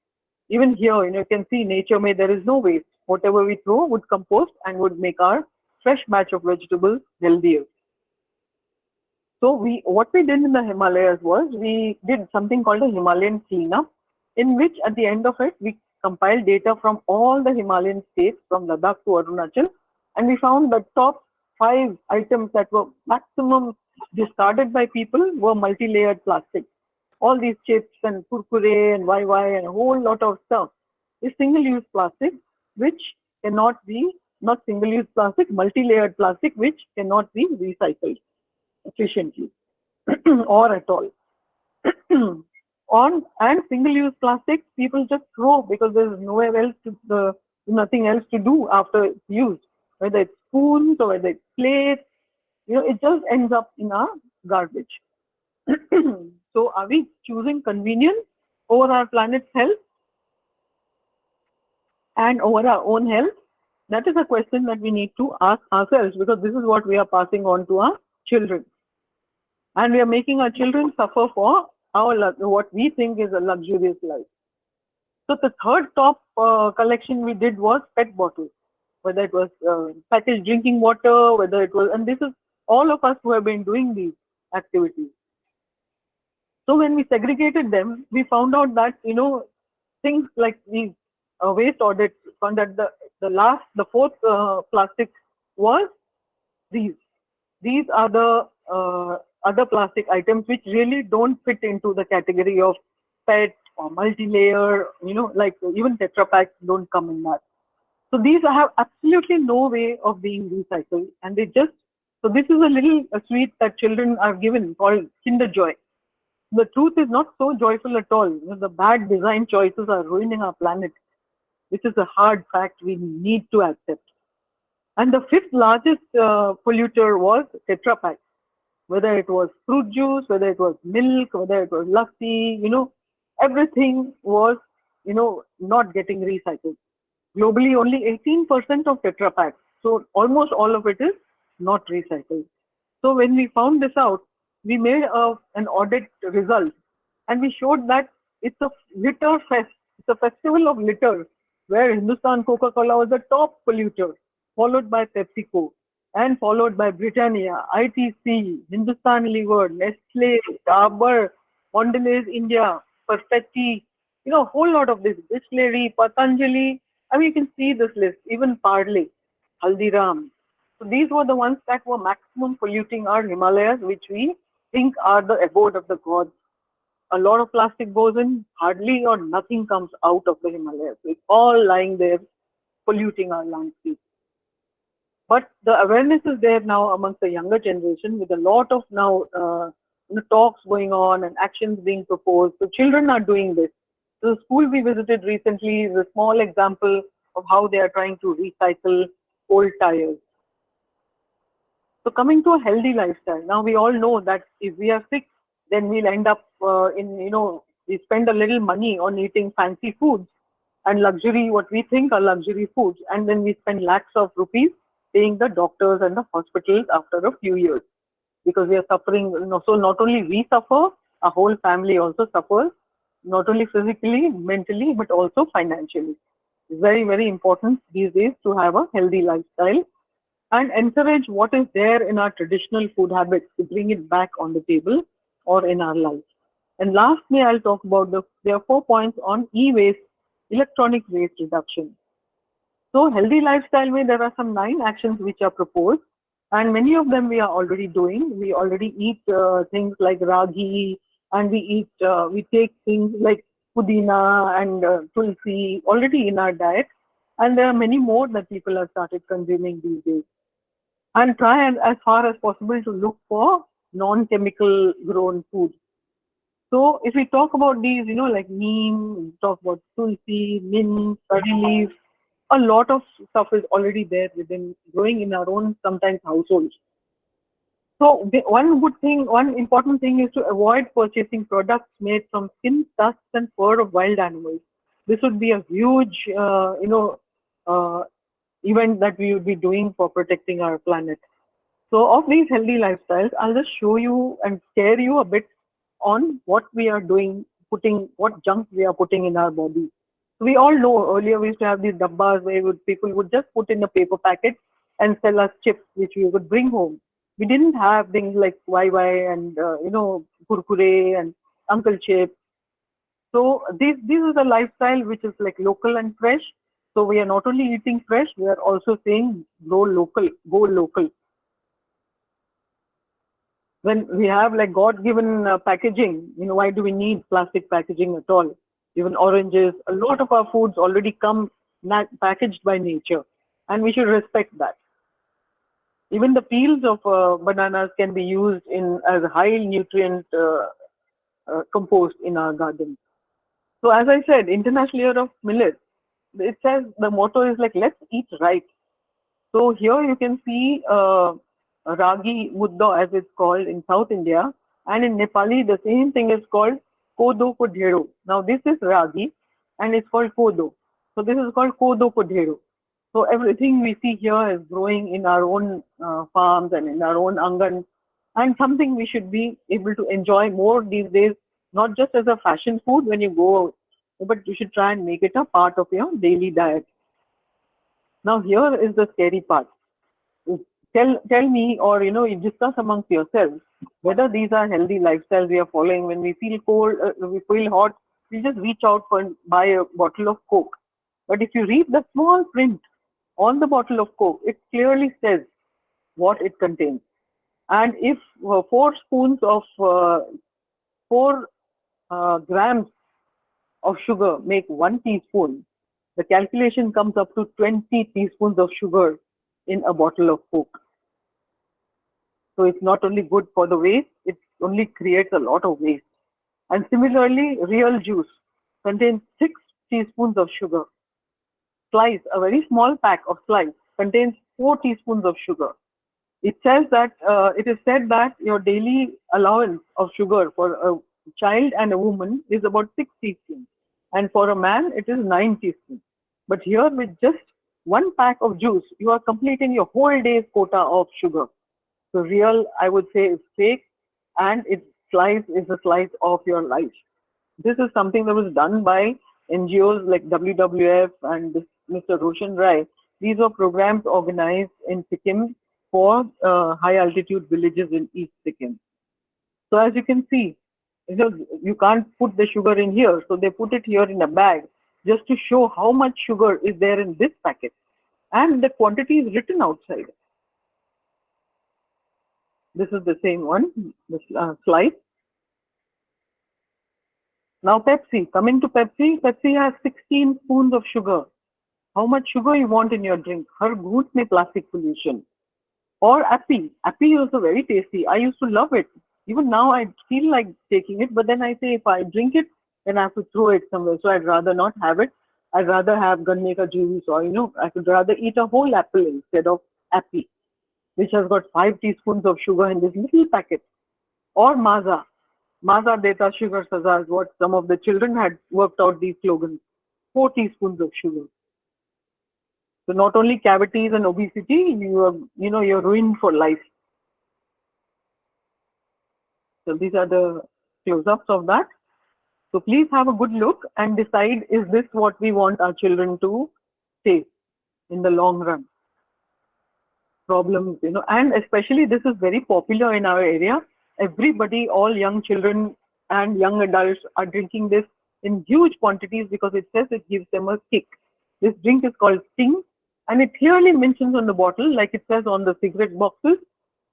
Even here, you can see nature made, there is no waste. Whatever we throw would compost and would make our fresh batch of vegetables healthier. So what we did in the Himalayas was we did something called a Himalayan cleanup, in which at the end of it we compiled data from all the Himalayan states from Ladakh to Arunachal, and we found the top 5 items that were maximum discarded by people were multi-layered plastic. All these chips and kurkure and YY and a whole lot of stuff is single-use plastic, which cannot be, not single-use plastic, multi-layered plastic, which cannot be recycled efficiently or at all. And single-use plastic, people just throw because there's nowhere else nothing else to do after it's used. Whether it's spoons or whether it's plates, it just ends up in our garbage. So are we choosing convenience over our planet's health and over our own health? That is a question that we need to ask ourselves, because this is what we are passing on to our children. And we are making our children suffer for what we think is a luxurious life. So the third top collection we did was PET bottles, whether it was packaged drinking water, whether it was, and this is all of us who have been doing these activities. So when we segregated them, we found out that, things like these waste audits found that the fourth plastic was these. These are the other plastic items which really don't fit into the category of PET or multi-layer, like even Tetra Packs don't come in that. So these have absolutely no way of being recycled, and so this is a sweet that children are given called Kinder Joy. The truth is not so joyful at all. The bad design choices are ruining our planet, which is a hard fact we need to accept. And the fifth largest polluter was Tetra Pak. Whether it was fruit juice, whether it was milk, whether it was lassi, everything was, not getting recycled. Globally, only 18% of Tetra Pak, so almost all of it is not recycled. So when we found this out, we made an audit result, and we showed that it's a litter fest. It's a festival of litter, where Hindustan Coca-Cola was the top polluter, followed by PepsiCo, and followed by Britannia, ITC, Hindustan Liver, Nestle, Dabur, Mondelez India, Perfetti, a whole lot of this, Bisleri, Patanjali. I mean, you can see this list, even Parle, Haldiram. So these were the ones that were maximum polluting our Himalayas, which we think are the abode of the gods. A lot of plastic goes in, hardly or nothing comes out of the Himalayas. It's all lying there, polluting our landscape. But the awareness is there now amongst the younger generation, with a lot of now talks going on and actions being proposed. So children are doing this. So the school we visited recently is a small example of how they are trying to recycle old tires. So coming to a healthy lifestyle, now we all know that if we are sick, then we'll end up we spend a little money on eating fancy foods and luxury, what we think are luxury foods, and then we spend lakhs of rupees paying the doctors and the hospitals after a few years, because we are suffering. So not only we suffer, our whole family also suffers, not only physically, mentally, but also financially. It's very, very important these days to have a healthy lifestyle and encourage what is there in our traditional food habits to bring it back on the table or in our life. And lastly, I'll talk about there are 4 points on e-waste, electronic waste reduction. So healthy lifestyle way, there are some 9 actions which are proposed, and many of them we are already doing. We already eat things like ragi, and we take things like pudina and tulsi already in our diet, and there are many more that people have started consuming these days. And try as far as possible to look for non-chemical grown food. So if we talk about these, like neem, talk about tulsi, mint, curry leaf, a lot of stuff is already there growing in our own sometimes households. So one important thing is to avoid purchasing products made from skin, tusks, and fur of wild animals. This would be a huge, event that we would be doing for protecting our planet. So of these healthy lifestyles, I'll just show you and scare you a bit on what we are doing, what junk we are putting in our body. So we all know earlier we used to have these dabbas where people would just put in a paper packet and sell us chips, which we would bring home. We didn't have things like YY and Kurkure and Uncle Chip. So this is a lifestyle which is like local and fresh. So we are not only eating fresh, we are also saying go local, go local. When we have like God-given packaging, why do we need plastic packaging at all? Even oranges, a lot of our foods already come packaged by nature, and we should respect that. Even the peels of bananas can be used in as high nutrient compost in our garden. So as I said, International Year of Millet, it says the motto is like, let's eat right. So here you can see ragi mudda as it's called in South India, and in Nepali the same thing is called kodo ko dhero. Now this is ragi and it's called kodo. So this is called kodo ko dhero. So everything we see here is growing in our own farms and in our own angan, and something we should be able to enjoy more these days, not just as a fashion food when you go out, but you should try and make it a part of your daily diet. Now here is the scary part. Tell me, or you discuss amongst yourselves whether these are healthy lifestyles we are following. When we feel cold, we feel hot, we just reach out for and buy a bottle of Coke. But if you read the small print on the bottle of Coke, it clearly says what it contains. And if 4 spoons of 4 grams of sugar make 1 teaspoon, the calculation comes up to 20 teaspoons of sugar in a bottle of Coke. So it's not only good for the waste, it only creates a lot of waste. And similarly, real juice contains 6 teaspoons of sugar. Slice, a very small pack of slice, contains 4 teaspoons of sugar. It is said that your daily allowance of sugar for a child and a woman is about 6 teaspoons, and for a man it is 9 teaspoons. But here, with just 1 pack of juice, you are completing your whole day's quota of sugar. So real, I would say, is fake, and its slice is a slice of your life. This is something that was done by NGOs like WWF and this Mr. Roshan Rai. These are programs organized in Sikkim for high altitude villages in East Sikkim. So as you can see, you can't put the sugar in here, so they put it here in a bag just to show how much sugar is there in this packet, and the quantity is written outside. This is the same one, this slice. Now Pepsi, coming to Pepsi, Pepsi has 16 spoons of sugar. How much sugar you want in your drink? Har ghoot mein plastic pollution. Or Appy. Appy is also very tasty. I used to love it. Even now I feel like taking it, but then I say if I drink it, then I have to throw it somewhere. So I'd rather not have it. I'd rather have ganne ka juice, or I could rather eat a whole apple instead of Appy, which has got 5 teaspoons of sugar in this little packet. Or Maza. Maza deta sugar saza is what some of the children had worked out these slogans. 4 teaspoons of sugar. So not only cavities and obesity, you're ruined for life. So these are the close-ups of that. So please have a good look and decide, is this what we want our children to taste in the long run? Problems, and especially this is very popular in our area. Everybody, all young children and young adults are drinking this in huge quantities because it says it gives them a kick. This drink is called Sting, and it clearly mentions on the bottle, like it says on the cigarette boxes,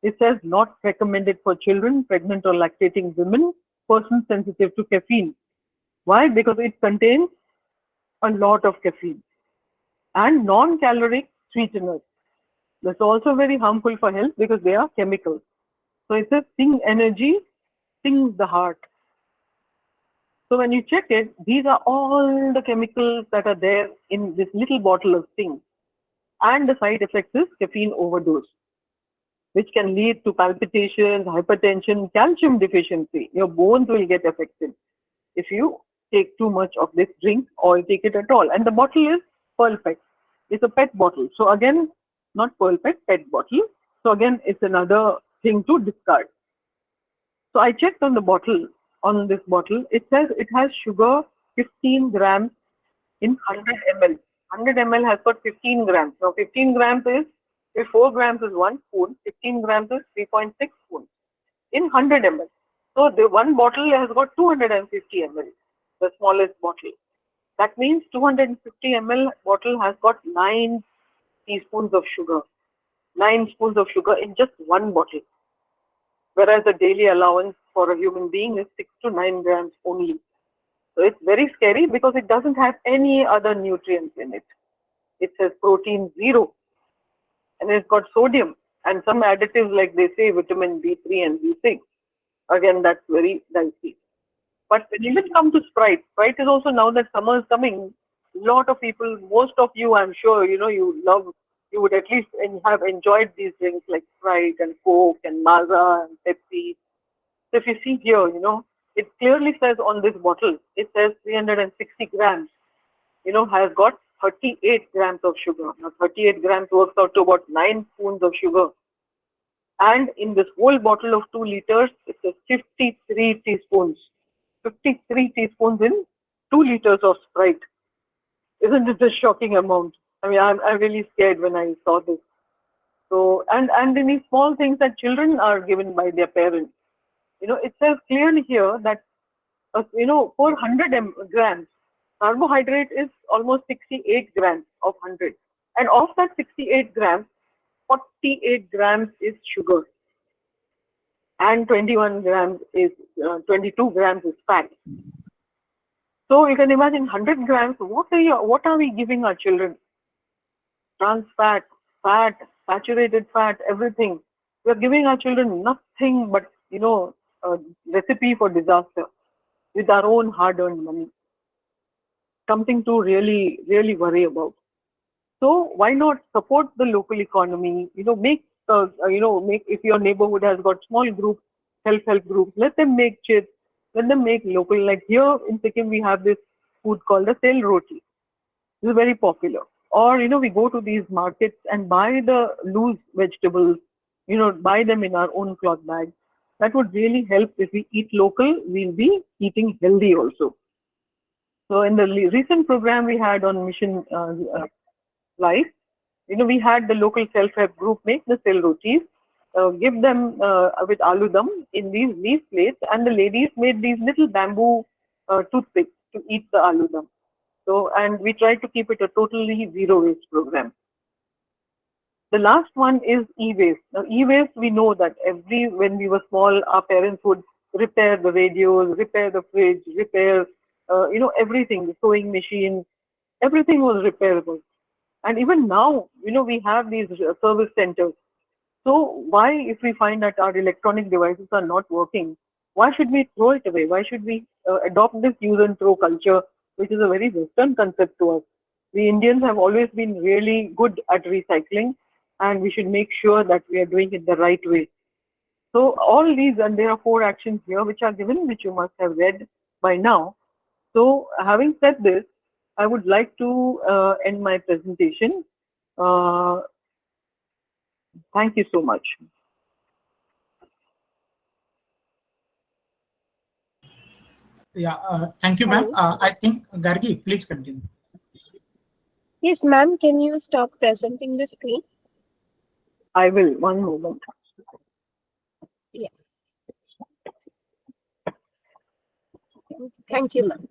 it says not recommended for children, pregnant or lactating women, persons sensitive to caffeine. Why? Because it contains a lot of caffeine and non-caloric sweeteners. That's also very harmful for health because they are chemicals. So it says Sting Energy, stings the heart. So when you check it, these are all the chemicals that are there in this little bottle of Sting. And the side effect is caffeine overdose, which can lead to palpitations, hypertension, calcium deficiency. Your bones will get affected if you take too much of this drink or take it at all. And the bottle is Pearl Pet. It's a PET bottle. So again, not Pearl Pet, PET bottle. So again, it's another thing to discard. So I checked on the bottle, on this bottle. It says it has sugar 15 grams in 100 ml. 100 ml has got 15 grams. Now 15 grams is, if 4 grams is 1 spoon, 15 grams is 3.6 spoons in 100 ml. So the one bottle has got 250 ml, the smallest bottle. That means 250 ml bottle has got 9 teaspoons of sugar. 9 spoons of sugar in just one bottle. Whereas the daily allowance for a human being is 6 to 9 grams only. So it's very scary because it doesn't have any other nutrients in it. It says protein 0, and it's got sodium and some additives like they say vitamin B3 and B6. Again, that's very dicey. But when you even come to Sprite, Sprite is also, now that summer is coming, a lot of people, most of you, I'm sure, you would at least have enjoyed these drinks like Sprite and Coke and Maaza and Pepsi. So if you see here, it clearly says on this bottle, it says 360 grams, has got 38 grams of sugar. Now 38 grams works out to about 9 spoons of sugar. And in this whole bottle of 2 liters, it says 53 teaspoons. 53 teaspoons in 2 liters of Sprite. Isn't it a shocking amount? I mean, I'm really scared when I saw this. So, and in these small things that children are given by their parents, it says clearly here that, 400 grams, carbohydrate is almost 68 grams of 100. And of that 68 grams, 48 grams is sugar. And 21 grams is, 22 grams is fat. So you can imagine 100 grams, what are we giving our children? Trans fat, fat, saturated fat, everything. We are giving our children nothing but, a recipe for disaster with our own hard-earned money. Something to really, really worry about. So why not support the local economy? Make if your neighborhood has got small groups, self-help groups, let them make chips, let them make local. Like here in Sikkim, we have this food called the sel roti. This is very popular. Or we go to these markets and buy the loose vegetables. Buy them in our own cloth bags. That would really help. If we eat local, we'll be eating healthy also. So in the recent program we had on Mission Life, we had the local self-help group make the sel rotis, give them with aloo dum in these leaf plates, and the ladies made these little bamboo toothpicks to eat the aloo dum. So, and we try to keep it a totally zero waste program. The last one is e-waste. Now, e-waste, we know that when we were small, our parents would repair the radios, repair the fridge, repair, everything, the sewing machine, everything was repairable. And even now, we have these service centers. So why, if we find that our electronic devices are not working, why should we throw it away? Why should we adopt this use and throw culture, which is a very Western concept to us? We Indians have always been really good at recycling, and we should make sure that we are doing it the right way. So all these, and there are 4 actions here which are given, which you must have read by now. So having said this, I would like to end my presentation. Thank you so much. Yeah, thank you, ma'am. I think Gargi, please continue. Yes, ma'am. Can you stop presenting the screen? I will. One moment. Yeah. Thank you, ma'am.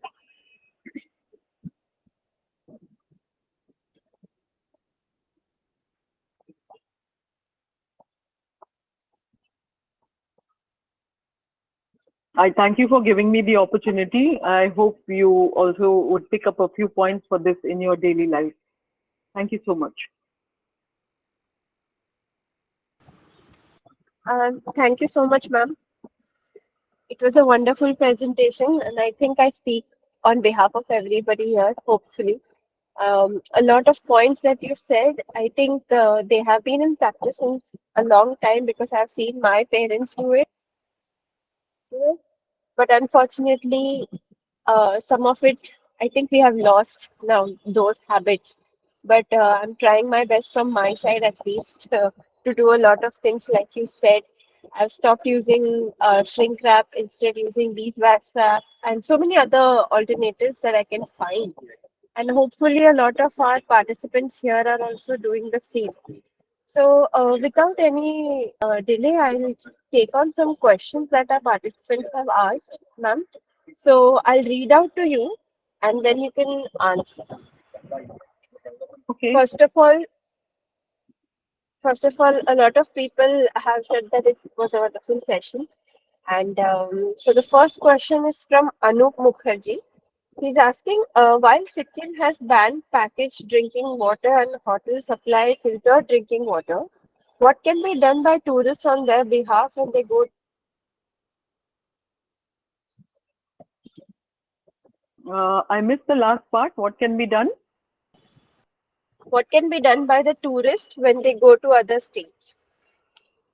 I thank you for giving me the opportunity. I hope you also would pick up a few points for this in your daily life. Thank you so much. Thank you so much, ma'am. It was a wonderful presentation, and I think I speak on behalf of everybody here, hopefully. A lot of points that you said, I think they have been in practice since a long time because I've seen my parents do it. But unfortunately, some of it, I think we have lost now those habits. But I'm trying my best from my side at least to do a lot of things like you said. I've stopped using shrink wrap, instead using beeswax wrap, and so many other alternatives that I can find. And hopefully, a lot of our participants here are also doing the same. So, without any delay, I'll take on some questions that our participants have asked, ma'am. So, I'll read out to you, and then you can answer. Okay. First of all, a lot of people have said that it was a wonderful session. And so, the first question is from Anup Mukherjee. He's asking, while Sikkim has banned packaged drinking water and hotels supply filtered drinking water, what can be done by tourists on their behalf when they go? I missed the last part. What can be done? What can be done by the tourists when they go to other states?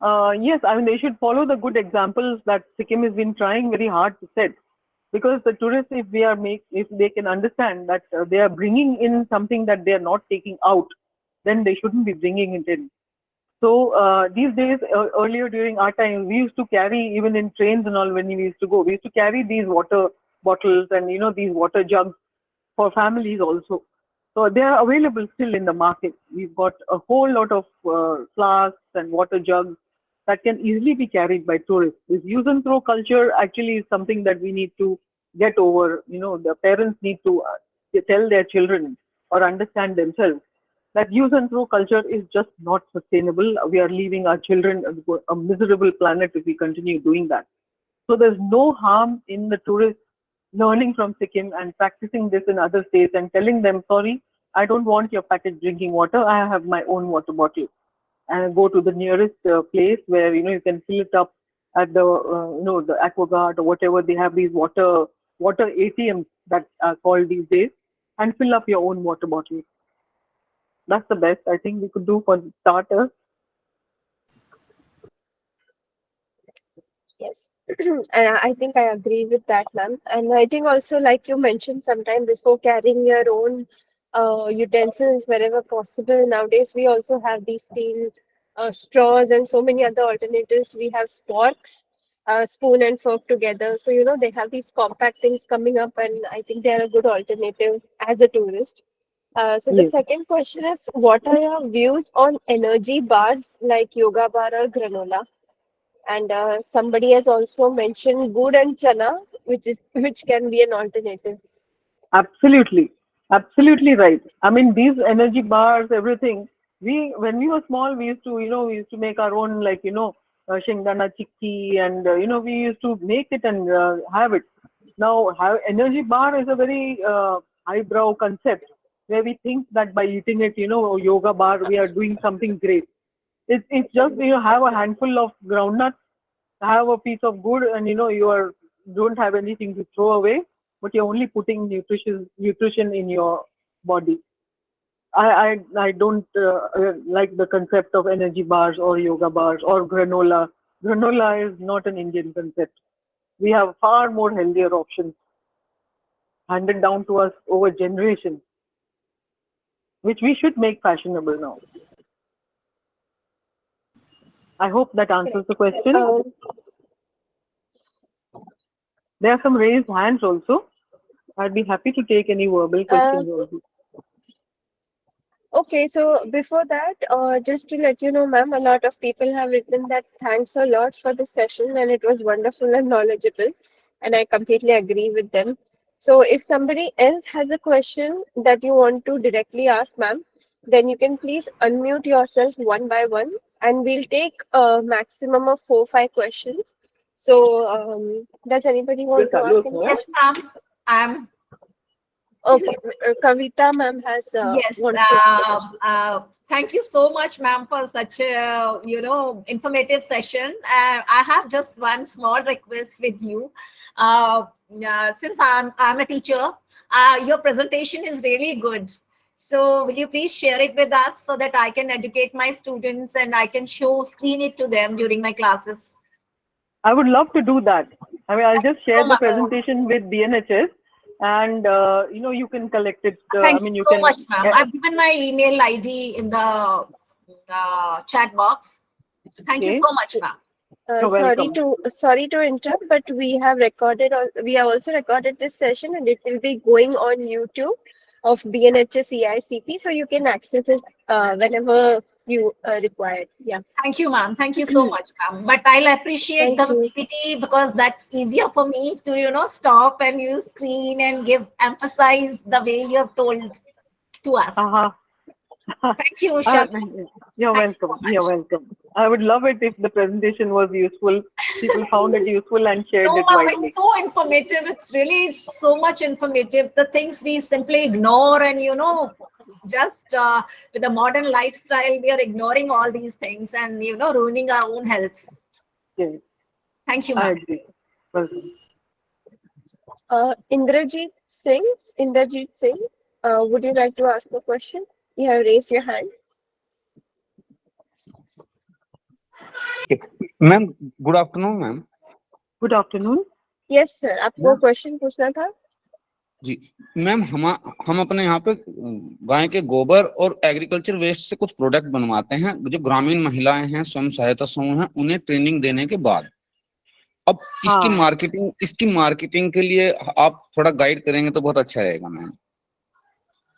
Yes, I mean they should follow the good examples that Sikkim has been trying very hard to set. Because the tourists, if they can understand that they are bringing in something that they are not taking out, then they shouldn't be bringing it in. So these days, earlier during our time, we used to carry, even in trains and all, when we used to go, we used to carry these water bottles and these water jugs for families also. So they are available still in the market. We've got a whole lot of flasks and water jugs that can easily be carried by tourists. This use and throw culture actually is something that we need to get over. The parents need to tell their children or understand themselves that use and throw culture is just not sustainable. We are leaving our children a miserable planet if we continue doing that. So there's no harm in the tourists learning from Sikkim and practicing this in other states and telling them, sorry, I don't want your packaged drinking water. I have my own water bottle. And go to the nearest place where you can fill it up at the the aquaguard or whatever. They have these water ATMs that are called these days, and fill up your own water bottle. That's the best I think we could do for starters. Yes, and I think I agree with that, ma'am. And I think also, like you mentioned sometime before, carrying your own utensils wherever possible. Nowadays, we also have these steel straws and so many other alternatives. We have sporks, spoon and fork together. So, they have these compact things coming up, and I think they are a good alternative as a tourist. So the Yes. second question is, what are your views on energy bars like yoga bar or granola? And somebody has also mentioned good and chana, which can be an alternative. Absolutely, absolutely right. I mean, these energy bars, everything. When we were small, we used to make our own, like, shingdana chikki, and we used to make it and have it. Now, energy bar is a very highbrow concept where we think that by eating it, yoga bar, we are doing something great. It's just have a handful of groundnuts, have a piece of good, and you are don't have anything to throw away, but you're only putting nutrition in your body. I don't like the concept of energy bars or yoga bars or granola. Granola is not an Indian concept. We have far more healthier options handed down to us over generations, which we should make fashionable now. I hope that answers the Correct. question. Um, There are some raised hands also. I'd be happy to take any verbal uh, questions also. okay, so before that, just to let you know, ma'am, a lot of people have written that thanks a lot for the session and it was wonderful and knowledgeable, and I completely agree with them. So if somebody else has a question that you want to directly ask, ma'am, then you can please unmute yourself one by one, and we'll take a maximum of 4 5 questions. So, does anybody want to ask any Yes, question? ma'am. I'm Okay, Kavita ma'am has yes. wants to ask a question. Thank you so much, ma'am, for such a informative session. I have just one small request with you. Uh, since I'm a teacher, your presentation is really good. So will you please share it with us so that I can educate my students and I can screen it to them during my classes? I would love to do that. I mean, I'll just share So the much. presentation with BNHS, and you can collect it. I Thank you mean, you so can. much, ma'am. I've given my email ID in the chat box. Thank you Okay. so much, ma'am. You're welcome. Sorry to interrupt, but we have also recorded this session, and it will be going on YouTube of BNHS-EIACP, so you can access it whenever you require. Yeah. Thank you, ma'am. Thank you so much, ma'am. But I'll appreciate Thank the you. PPT because that's easier for me to, stop and use screen and emphasize the way you have told to us. Uh-huh. Thank you, Usha. You're Thank you so welcome. You're much. welcome. I would love it if the presentation was useful. People found it useful and shared No, it ma'am, widely. it's so informative. It's really so much informative. The things we simply ignore, and just with the modern lifestyle, we are ignoring all these things and ruining our own health. Yes, Thank you, I ma'am. agree. Welcome. Indrajit Singh, would you like to ask a question? You have raised your hand. Ma'am good afternoon ma'am. Good afternoon. Yes, sir. आपको ma'am question पूछना था? जी ma'am, हम अपने यहाँ पे गाय के गोबर और एग्रीकल्चर वेस्ट से कुछ प्रोडक्ट बनवाते हैं। जो ग्रामीण महिलाएं हैं, स्वयं सहायता समूह हैं, उन्हें ट्रेनिंग देने के बाद अब हाँ, इसकी मार्केटिंग के लिए आप थोड़ा गाइड करेंगे तो बहुत अच्छा रहेगा मैम।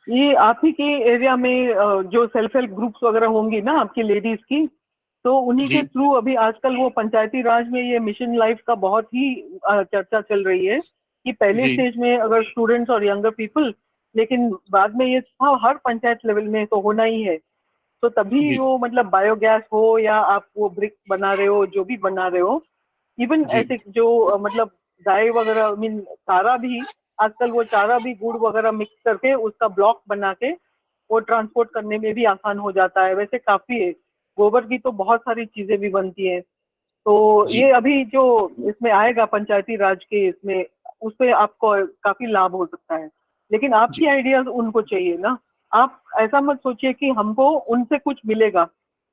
ये आप ही के एरिया में जो सेल्फ हेल्प ग्रुप्स वगैरह होंगी ना आपकी लेडीज की, तो उन्हीं के जी थ्रू अभी आजकल वो पंचायती राज में ये मिशन लाइफ का बहुत ही चर्चा चल रही है कि पहले जी स्टेज में अगर स्टूडेंट्स और यंगर पीपल, लेकिन बाद में ये था हर पंचायत लेवल में तो होना ही है। तो तभी जी वो मतलब बायोगैस हो या आप वो ब्रिक बना रहे हो, जो भी बना रहे हो, इवन जी ऐसे जो मतलब गाय वगैरह मीन चारा भी, आजकल वो चारा भी गुड़ वगैरह मिक्स करके उसका ब्लॉक बना के वो ट्रांसपोर्ट करने में भी आसान हो जाता है। वैसे काफी है, गोबर की तो बहुत सारी चीजें भी बनती हैं। तो जी ये अभी जो इसमें आएगा पंचायती राज के इसमें, उससे आपको काफी लाभ हो सकता है। लेकिन जी आपकी आइडियाज उनको चाहिए ना, आप ऐसा मत सोचिए कि हमको उनसे कुछ मिलेगा।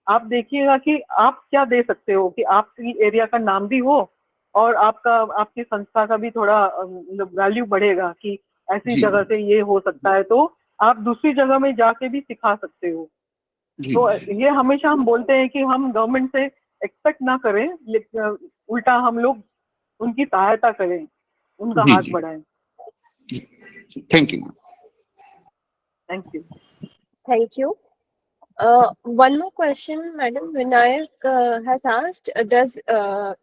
आप देखिएगा कि आप क्या दे सकते हो, कि आपकी एरिया का नाम भी हो और आपकी संस्था का भी थोड़ा वैल्यू बढ़ेगा कि ऐसी जी जगह से ये हो सकता है, तो आप दूसरी जगह में जाके भी सिखा सकते हो। जी तो ये हमेशा हम बोलते हैं कि हम गवर्नमेंट से एक्सपेक्ट ना करें, लेकिन उल्टा हम लोग उनकी सहायता करें, उनका जी हाथ जी बढ़ाएं। Thank you ma'am. Thank you. Thank you. One more question, Madam Vinayak has asked, does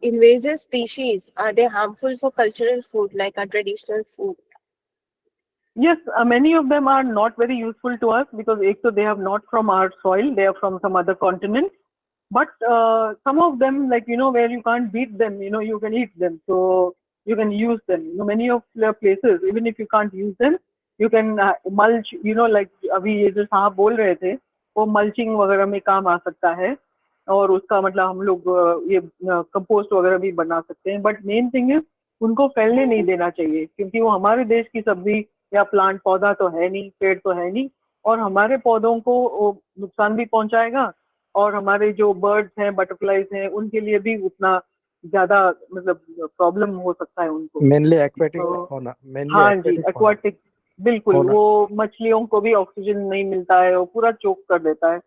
invasive species, are they harmful for cultural food, like our traditional food? Yes, many of them are not very useful to us because they are not from our soil, they are from some other continent. But some of them, like, where you can't beat them, you can eat them. So you can use them. Many of the places, even if you can't use them, you can mulch, like अभी ये जो साहब बोल रहे थे, वो mulching वगैरह में काम आ सकता है। और उसका मतलब हम लोग ये कंपोस्ट वगैरह भी बना सकते हैं। बट मेन थिंग इज उनको फैलने नहीं देना चाहिए, क्योंकि वो हमारे देश की सब्जी या प्लांट पौधा तो है नहीं, पेड़ तो है नहीं, और हमारे पौधों को वो नुकसान भी पहुंचाएगा, और हमारे जो बर्ड्स हैं, बटरफ्लाइज हैं, उनके लिए भी उतना ज्यादा मतलब प्रॉब्लम हो सकता है उनको। मेनली एक्वेटिक तो होना, हाँ जी, एक्वाटिक, बिल्कुल, होना। वो मछलियों को भी ऑक्सीजन नहीं मिलता है, वो पूरा चोक कर देता है।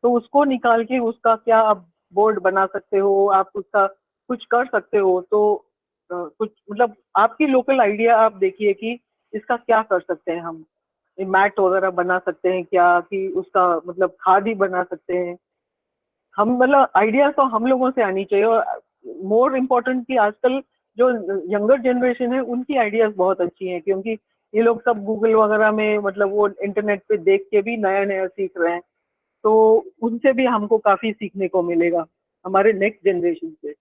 तो उसको निकाल के उसका क्या आप बोर्ड बना सकते हो, आप उसका कुछ कर सकते हो। तो कुछ मतलब आपकी लोकल आइडिया आप देखिए कि इसका क्या कर सकते हैं हम। मैट वगैरह बना सकते हैं क्या, कि उसका मतलब खाद ही बना सकते हैं हम। मतलब आइडिया तो हम लोगों से आनी चाहिए। और मोर इम्पोर्टेंट कि आजकल जो यंगर जनरेशन है उनकी आइडियाज बहुत अच्छी हैं, क्योंकि ये लोग सब गूगल वगैरह में मतलब वो इंटरनेट पे देख के भी नया नया सीख रहे हैं। तो उनसे भी हमको काफी सीखने को मिलेगा, हमारे नेक्स्ट जनरेशन से।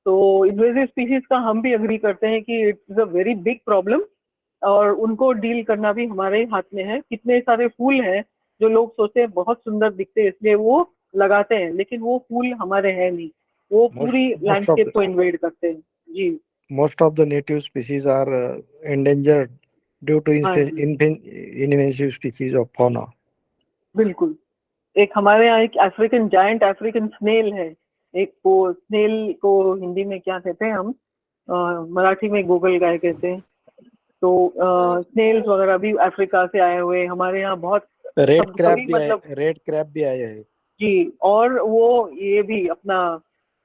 तो इन्वेजिव स्पीशीज का हम भी अग्री करते हैं कि it's a very big problem, और उनको डील करना भी हमारे हाथ में है। कितने सारे फूल हैं जो लोग सोचते हैं बहुत सुंदर दिखते हैं इसलिए वो लगाते हैं, लेकिन वो फूल हमारे हैं नहीं, वो पूरी लैंडस्केप को इन्वेड करते हैं जी। Most of the native species are endangered due to invasive species of fauna. बिल्कुल। एक हमारे यहाँ एक अफ्रीकन जायंट अफ्रीकन स्नेल है, एक वो स्नेल को हिंदी में क्या कहते हैं हम, मराठी में गूगल गाय कहते हैं। तो स्नेल्स वगैरह भी अफ्रीका से आए हुए हमारे यहाँ बहुत रेड क्रैब मतलब भी आया है। जी, और वो ये भी अपना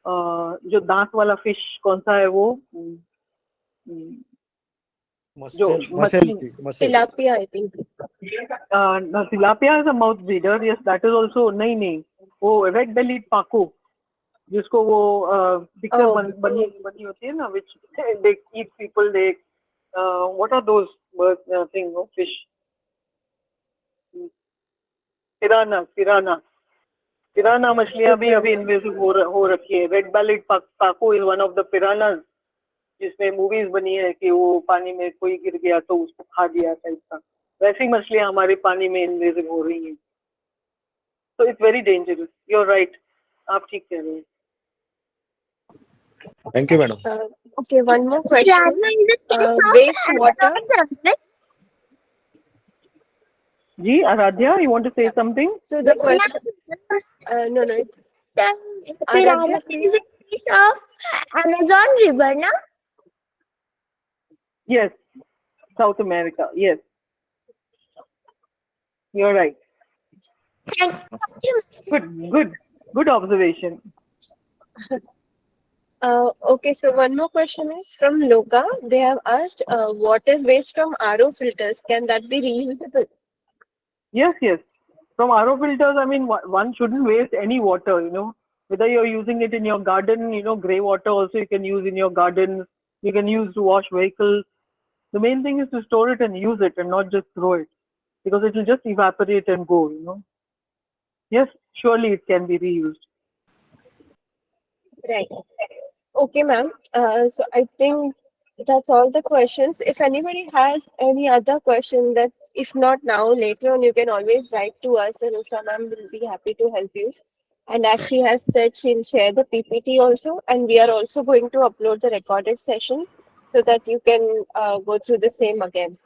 जो दांत वाला फिश कौन सा है वो जो मछली tilapia, I think. tilapia is a mouth breather. Yes, that is also नहीं वो red bellied paku जिसको वो पिक्चर बनी होती है ना, which they eat people. They what are those thing fish? पिराना मछलियां भी अभी इन्वेसिव हो रखी है. रेड बैलेट पाको इज वन ऑफ द पिरानास, जिसमें मूवीज बनी है कि वो पानी में कोई गिर गया तो उसको खा दिया टाइप का. वैसी मछलियां हमारे पानी में इन्वेसिव हो रही हैं. तो it's very dangerous. You are right, आप ठीक कह रहे हैं. Thank you, madam. Okay, one more question. Wastewater. Ji, Aaradhya, you want to say something? So the question. No. Piranha is a fish of Amazon River, na? Yes, South America. Yes, you're right. Thank you. Good observation. Okay, so one more question is from Loka. They have asked, water waste from RO filters, can that be reusable? Yes. From RO filters, I mean, one shouldn't waste any water, whether you're using it in your garden, grey water also you can use in your garden. You can use to wash vehicles. The main thing is to store it and use it and not just throw it, because it will just evaporate and go, Yes, surely it can be reused. Right. Okay, ma'am. So I think that's all the questions. If anybody has any other question, that if not now, later on, you can always write to us, and Usha ma'am will be happy to help you. And as she has said, she'll share the PPT also, and we are also going to upload the recorded session so that you can go through the same again.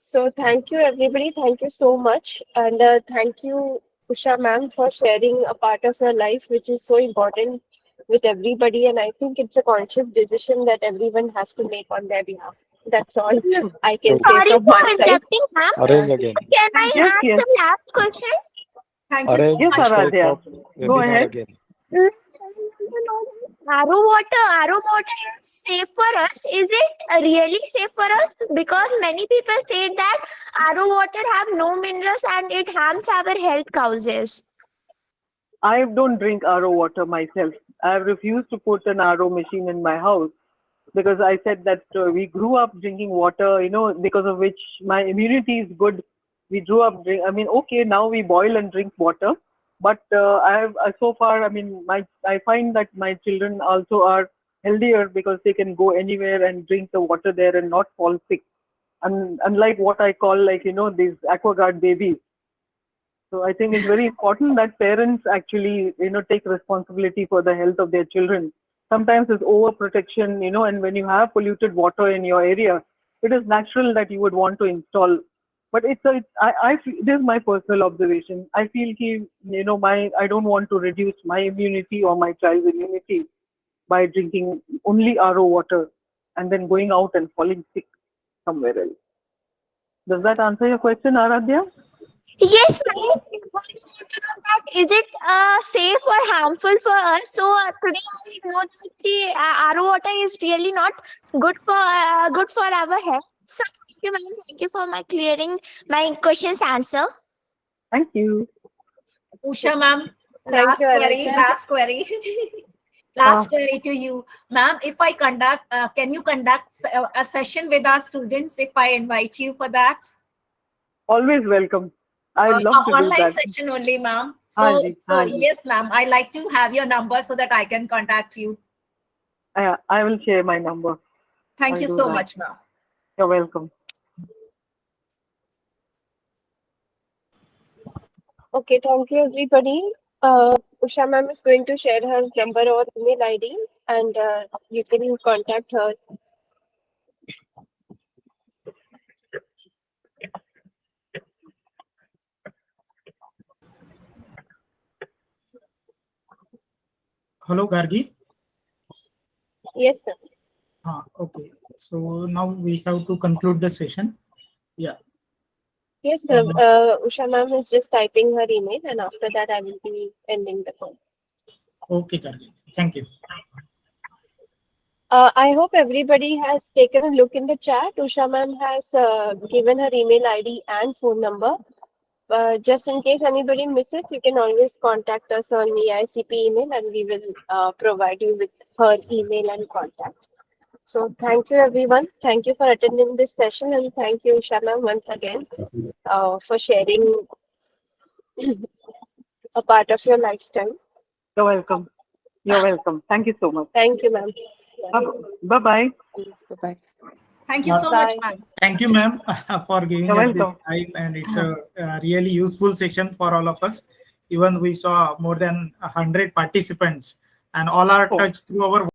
So thank you, everybody. Thank you so much, and thank you, Usha ma'am, for sharing a part of your life, which is so important with everybody. And I think it's a conscious decision that everyone has to make on their behalf. That's all I can say Sorry from for my side. interrupting, ma'am. Arrange again. Can I Yes, ask yes. the last question? Thank you so Arrange Yes, much. this type Aradhya. of Go webinar ahead. again. RO water is safe for us. Is it really safe for us? Because many people say that RO water have no minerals and it harms our health causes. I don't drink RO water myself. I have refused to put an RO machine in my house because I said that we grew up drinking water, because of which my immunity is good. We grew up okay, now we boil and drink water, but I have so far, I find that my children also are healthier because they can go anywhere and drink the water there and not fall sick. Unlike what I call these aquaguard babies. So I think it's very important that parents actually, take responsibility for the health of their children. Sometimes it's overprotection, and when you have polluted water in your area, it is natural that you would want to install. But I feel, this is my personal observation. I feel I don't want to reduce my immunity or my child's immunity by drinking only RO water and then going out and falling sick somewhere else. Does that answer your question, Aradhya? Yes, ma'am. I want to know that is it safe or harmful for us? So today I know that the RO water is really not good for our health. So thank you, ma'am. Thank you for my clearing my questions answer. Thank you. Usha ma'am, Thank you, last query. Last query to you, ma'am. If I can you conduct a session with our students if I invite you for that? Always welcome. I'd love to do online that. session only, ma'am. Haan So ji. yes, ma'am. I like to have your number so that I can contact you. I will share my number. Thank I'll you do so that. much, ma'am. You're welcome. Okay, thank you, everybody. Usha ma'am is going to share her number or email ID, and you can contact her. Hello, Gargi. Yes, sir. Okay. So now we have to conclude the session. Yeah. Yes, sir. Usha ma'am is just typing her email, and after that, I will be ending the call. Okay, Kargi. Thank you. I hope everybody has taken a look in the chat. Usha ma'am has given her email ID and phone number. Just in case anybody misses, you can always contact us on EICP email, and we will provide you with her email and contact. So thank you, everyone. Thank you for attending this session, and thank you, Usha ma'am, once again for sharing a part of your lifestyle. You're welcome. You're welcome. Thank you so much. Thank you, ma'am. Bye-bye. Bye-bye. Thank you so much, Bye. ma'am. Thank you, ma'am, for giving You're us this welcome. time, and it's a really useful session for all of us. Even we saw more than 100 participants, and all are Oh. touched through our